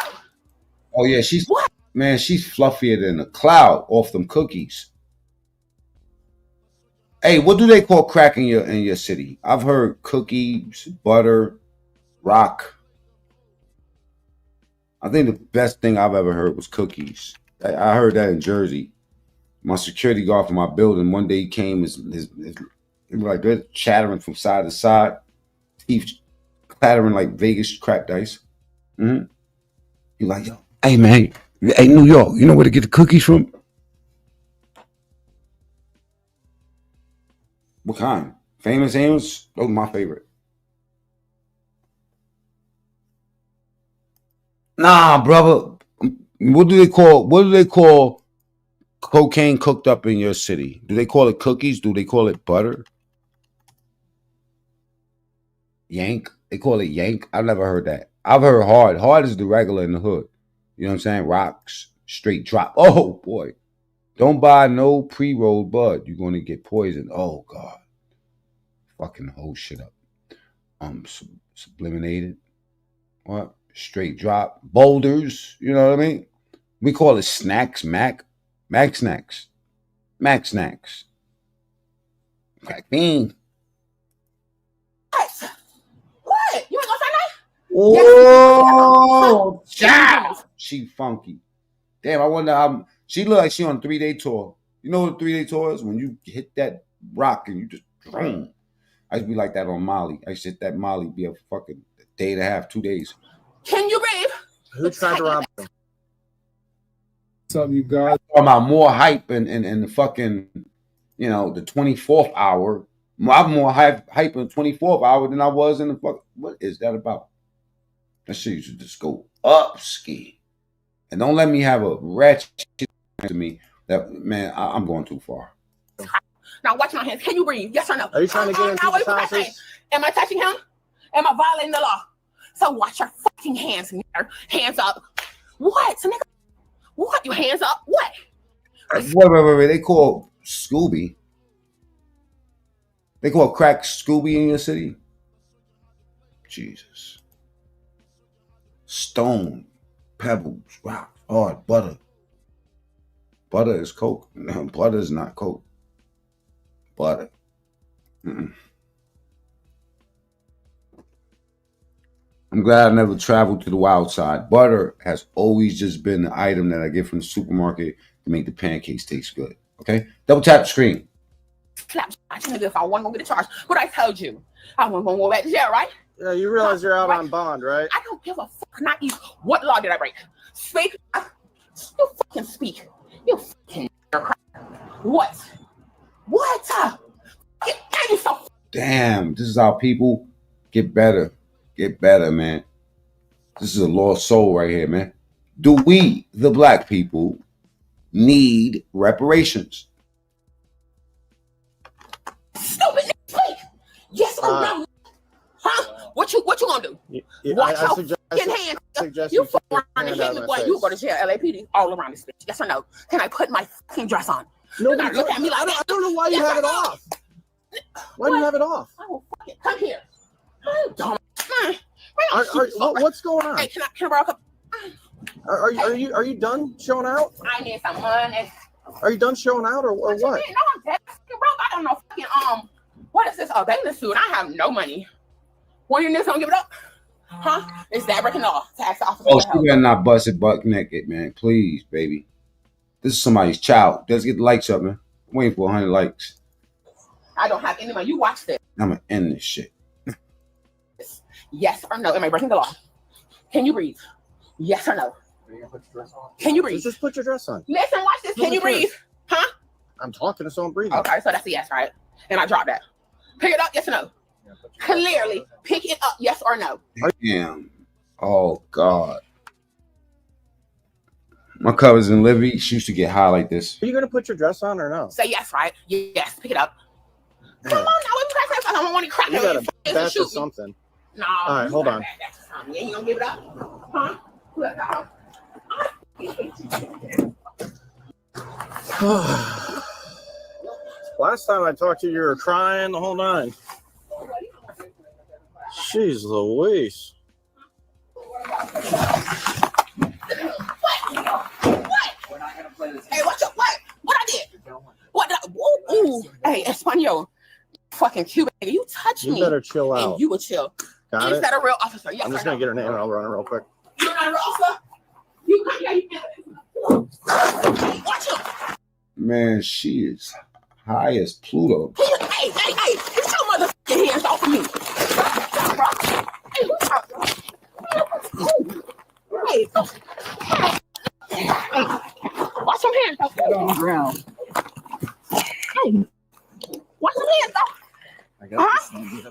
Oh, yeah, she's fluffier than a cloud off them cookies. Hey, what do they call crack in your city? I've heard cookies, butter, rock. I think the best thing I've ever heard was cookies. I heard that in Jersey. My security guard for my building, one day he came, his like they're chattering from side to side, teeth clattering like Vegas crack dice. Mm-hmm. He's like, yo, hey man, hey New York, you know where to get the cookies from? What kind? Famous Amos? Those are my favorite. Nah, brother. What do they call cocaine cooked up in your city? Do they call it cookies? Do they call it butter? Yank? They call it yank? I've never heard that. I've heard hard. Hard is the regular in the hood. You know what I'm saying? Rocks, straight drop. Oh boy. Don't buy no pre-rolled bud. You're going to get poisoned. Oh God. Fucking whole shit up. Subliminated. What? Straight drop. Boulders. You know what I mean? We call it snacks, Mac snacks. Mac snacks. Crack bean. What? You ain't gonna say that? Oh, child. She funky. Damn, I wonder how she look like she on a 3-day tour. You know what a 3-day tour is? When you hit that rock and you just boom. I used to be like that on Molly. I used to hit that Molly, be a fucking day and a half, 2 days. Can you breathe? Who tried to rob him? What's up, you guys? Talking about more hype and the fucking, you know, the 24th hour. I'm more hype in the 24th hour than I was in the fuck. What is that about? That shit used to just go up ski. And don't let me have a ratchet to me that, man, I'm going too far. Now watch my hands. Can you breathe? Yes or no? Are you trying to get into people's houses? Am I touching him? Am I violating the law? So watch your fucking hands, nigga. Hands up. What, nigga? What? Your hands up? What? Wait. They call Scooby. They call crack Scooby in your city? Jesus. Stone, pebbles, rock, hard, butter. Butter is coke. No, butter is not coke. Butter. I'm glad I never traveled to the wild side. Butter has always just been the item that I get from the supermarket to make the pancakes taste good. Okay? Double tap the screen. Slap nigga if I want to get a charge. But I told you, I wasn't going to go back to jail, right? Yeah, you realize you're out on bond, right? I don't give a fuck. Not you. What law did I break? Speak. You fucking speak. You fucking what? What? You so Damn, this is how people get better. Get better, man. This is a lost soul right here, man. Do we, the black people, need reparations? stupid. Speak. Yes or no? Huh? What you gonna do? Watch your fucking hands. You fuck around and hit me, boy. You go to jail, LAPD, all around this bitch. Yes or no? Can I put my fucking dress on? No, you gotta look at me like that. I don't know why you have it off. Why do you have it off? I will fucking come here. What's going on? Hey, can I borrow a cup? Are you done showing out? I need some money. Are you done showing out or what? No, I'm dead fucking broke. I don't know fucking what is this? A bathing suit. I have no money. One of you niggas gonna give it up? Huh? Is that breaking the law? Tax officer. Oh, she better not bust it butt naked, man. Please, baby. This is somebody's child. Let's get the likes up, man. I'm waiting for 100 likes. I don't have any money. You watch this. I'm gonna end this shit. Yes or no? Am I breaking the law? Can you breathe? Yes or no? Can you breathe? Just put your dress on. Listen, watch this. Can you breathe? Huh? I'm talking to someone breathing. Okay, so that's a yes, right? And I dropped that. Pick it up, yes or no? Clearly, pick it up, yes or no? Damn. Oh, God. My cousin Livy, she used to get high like this. Are you going to put your dress on or no? Say yes, right? Yes, pick it up. Come on now, let me crack. I don't want to crack. You got to bet to something. No. All right, hold on. You ain't going to give it up? Huh? Last time I talked to you, you were crying the whole nine. Jeez Louise. Hey, what's up? What I did? What did I, ooh. Hey, Espanol. Fucking Cuban nigga, you touch me. You better chill out. And you would chill. Got Is it? that a real officer? Yes, I'm just going to get her name and I'll run it real quick. You're not a real officer? You come here, you watch him. Man, she is high as Pluto. Hey, get your motherfucking hands off of me. Hey, watch your hands off on the ground. Hey, watch your hands off. I got this.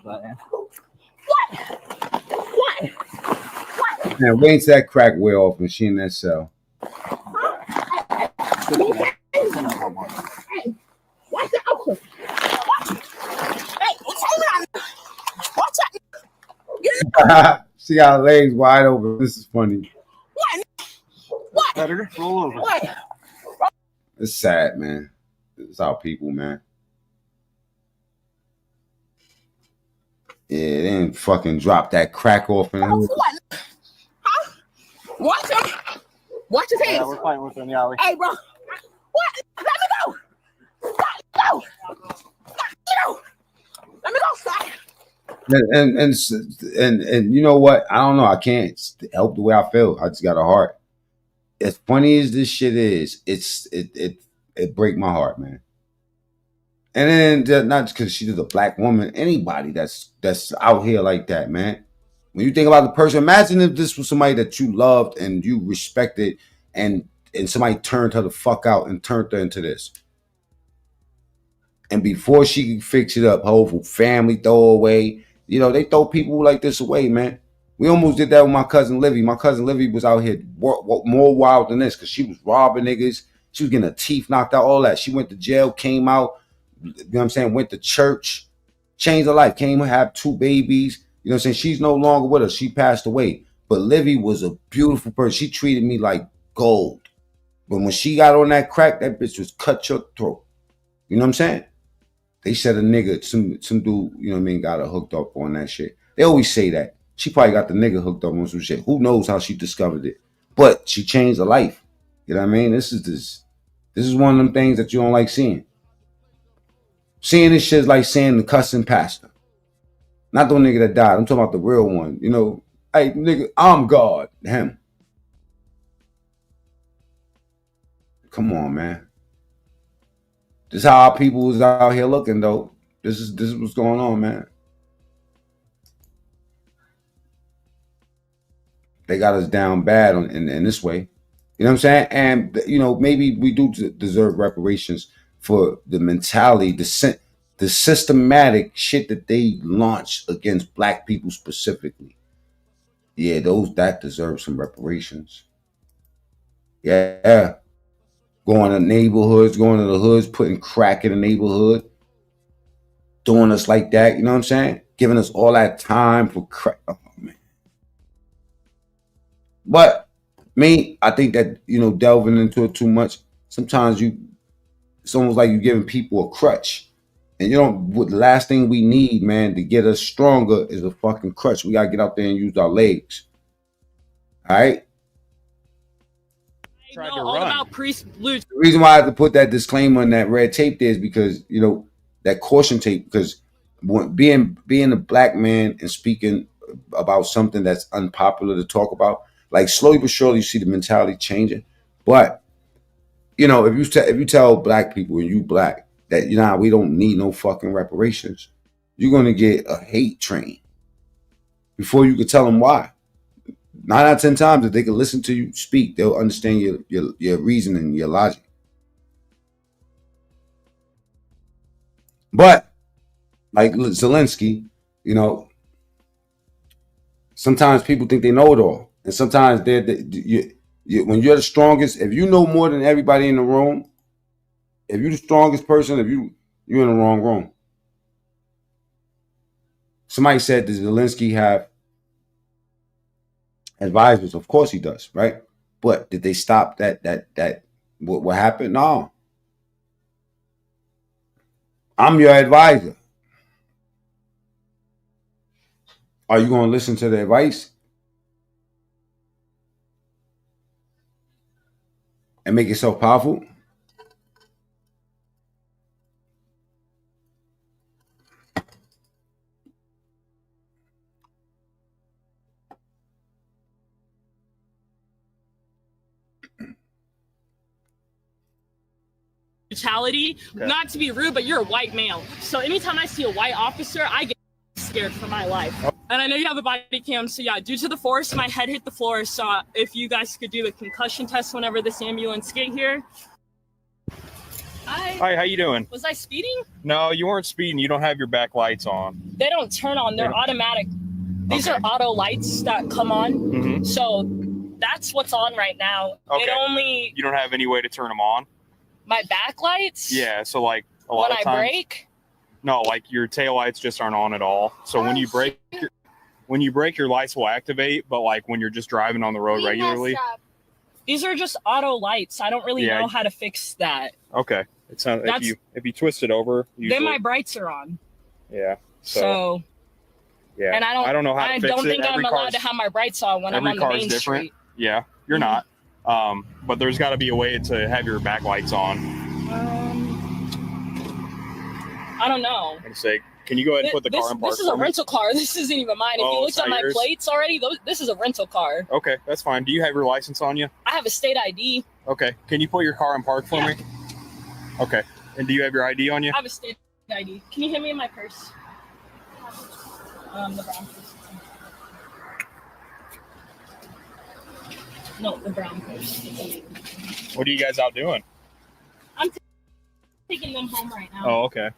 What? Man, wait till that crack wear off and she in that cell. Hey, watch the officer. Hey, watch that. She got her legs wide open. This is funny. What? Better roll over. What? It's sad, man. It's our people, man. Yeah, they didn't fucking drop that crack off in What? Huh? Watch him. Watch his hands. Yeah, we're fighting with him in the alley. Hey, bro. What? Let me go. Let me go. Let me go. And you know what? I don't know. I can't help the way I feel. I just got a heart. As funny as this shit is, it break my heart, man. And then not because she's a black woman, anybody that's out here like that, man. When you think about the person, imagine if this was somebody that you loved and you respected, and somebody turned her the fuck out and turned her into this. And before she could fix it up, her whole family throw away. You know, they throw people like this away, man. We almost did that with my cousin Livy. My cousin Livy was out here more wild than this because she was robbing niggas. She was getting her teeth knocked out, all that. She went to jail, came out, you know what I'm saying, went to church, changed her life, came and had 2 babies. You know what I'm saying? She's no longer with us. She passed away. But Livy was a beautiful person. She treated me like gold. But when she got on that crack, that bitch was cut your throat. You know what I'm saying? They said a nigga, some dude, you know what I mean, got her hooked up on that shit. They always say that. She probably got the nigga hooked up on some shit. Who knows how she discovered it? But she changed her life. You know what I mean? This is one of them things that you don't like seeing. Seeing this shit is like seeing the cussing pastor. Not the nigga that died. I'm talking about the real one. You know, hey, nigga, I'm God. Him. Come on, man. This is how our people is out here looking, though. This is what's going on, man. They got us down bad in this way. You know what I'm saying? And, you know, maybe we do deserve reparations for the mentality, the systematic shit that they launched against black people specifically. Yeah, that deserve some reparations. Yeah. Going to neighborhoods, going to the hoods, putting crack in the neighborhood, doing us like that, you know what I'm saying? Giving us all that time for crack. Oh, man. But me, I think that, you know, delving into it too much, sometimes it's almost like you're giving people a crutch. And you know, the last thing we need, man, to get us stronger is a fucking crutch. We got to get out there and use our legs. All right? I know all about priest blues. The reason why I had to put that disclaimer on that red tape there is because, you know, that caution tape, because being a black man and speaking about something that's unpopular to talk about, like slowly but surely you see the mentality changing. But, you know, if you tell black people and you black that, you know, we don't need no fucking reparations, you're going to get a hate train before you could tell them why. 9 out of 10 times, if they can listen to you speak, they'll understand your reasoning, your logic. But like Zelensky, you know, sometimes people think they know it all, and sometimes when you're the strongest, if you know more than everybody in the room, if you're the strongest person, you're in the wrong room. Somebody said, does Zelensky have advisors? Of course he does, right? But did they stop that what happened? No. I'm your advisor. Are you going to listen to the advice and make yourself powerful? Brutality, not to be rude, but you're a white male. So anytime I see a white officer, I get scared for my life. And I know you have a body cam, so yeah, due to the force, my head hit the floor. So if you guys could do the concussion test whenever this ambulance get here. Hi, how you doing? Was I speeding? No, you weren't speeding. You don't have your back lights on. They don't turn on, they're automatic. These are auto lights that come on. Mm-hmm. So that's what's on right now. Okay. It only, You don't have any way to turn them on? my back lights? Yeah, so like a lot when of I times. brake? No, like your tail lights just aren't on at all. So when you brake, your lights will activate, but like when you're just driving on the road regularly. These are just auto lights. I don't really know how to fix that. Okay, it's not if you twist it over. Then my brights are on. Yeah. So yeah, and I don't know how to fix it. I don't think I'm allowed to have my brights on when I'm on the main street. Yeah, you're not. But there's got to be a way to have your backlights on. I don't know. And say, Can you go ahead and put the car in park? This is a rental car. This isn't even mine. If you looked at my plates already, this is a rental car. Okay, that's fine. Do you have your license on you? I have a state ID. Okay. Can you put your car in park for me? Okay. And do you have your ID on you? I have a state ID. Can you hit me in my purse? The brown purse. No, the brown purse. What are you guys out doing? I'm taking them home right now. Oh, okay.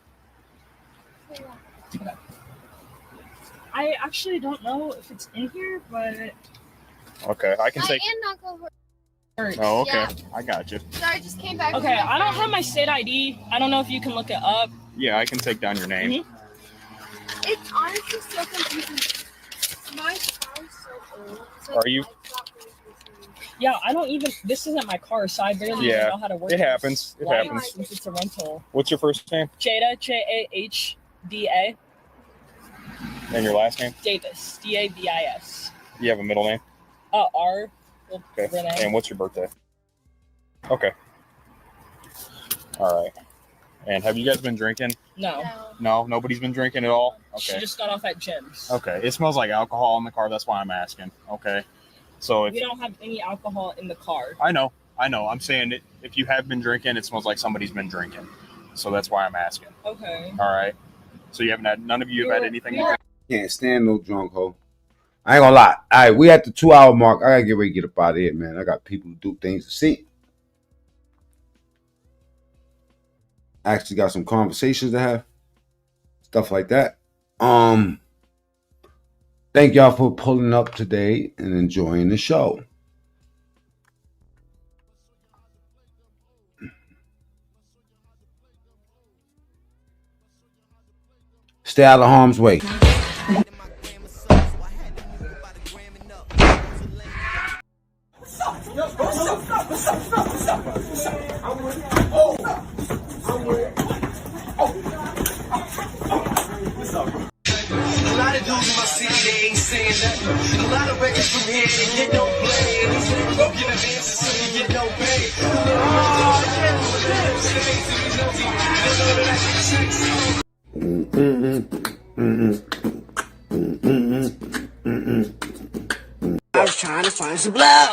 I actually don't know if it's in here, but Okay, I can take. Oh, okay. Yeah. I got you. Sorry, I just came back. Okay, I don't have my state ID. I don't know if you can look it up. Yeah, I can take down your name. It's honestly so confusing. My car's so old. So Are you? Yeah, I don't even. This isn't my car, so I barely even know how to work. It happens. It lights happens. Since it's a rental. What's your first name Jada, Jahda, and your last name? Davis, Davis. You have a middle name? R. Okay. Renee. And what's your birthday? Okay. All right. And have you guys been drinking? No. No, nobody's been drinking at all? She Okay. just got off at Jim's. Okay. It smells like alcohol in the car. That's why I'm asking. Okay. So if We don't have any alcohol in the car. I know. I'm saying it, if you have been drinking, it smells like somebody's been drinking. So that's why I'm asking. Okay. All right. So you haven't had, none of you have had anything? Can't stand no drunk hoe. I ain't gonna lie. All right, we at the 2-hour mark. I gotta get ready to get up out of here, man. I got people to do things to see. I actually got some conversations to have. Stuff like that. Thank y'all for pulling up today and enjoying the show. Stay out of harm's way. A lot of dudes in my city, they ain't saying nothing. A lot of records from here, they get no play. And these niggas don't give an answer, so you get no pay. I was trying to find some blow.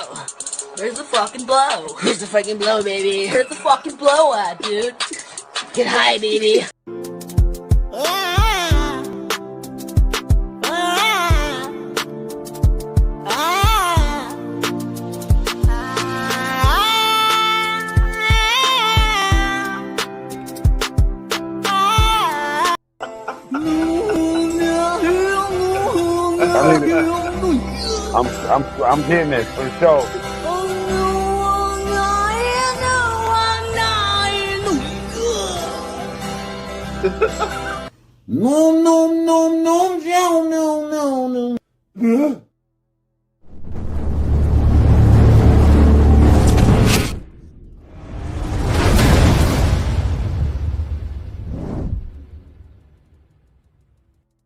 Where's the fucking blow? Here's the fucking blow, baby. Here's the fucking blow at, dude. Get high, baby. I'm getting it for sure. No, no, no, no, no, no, no, no.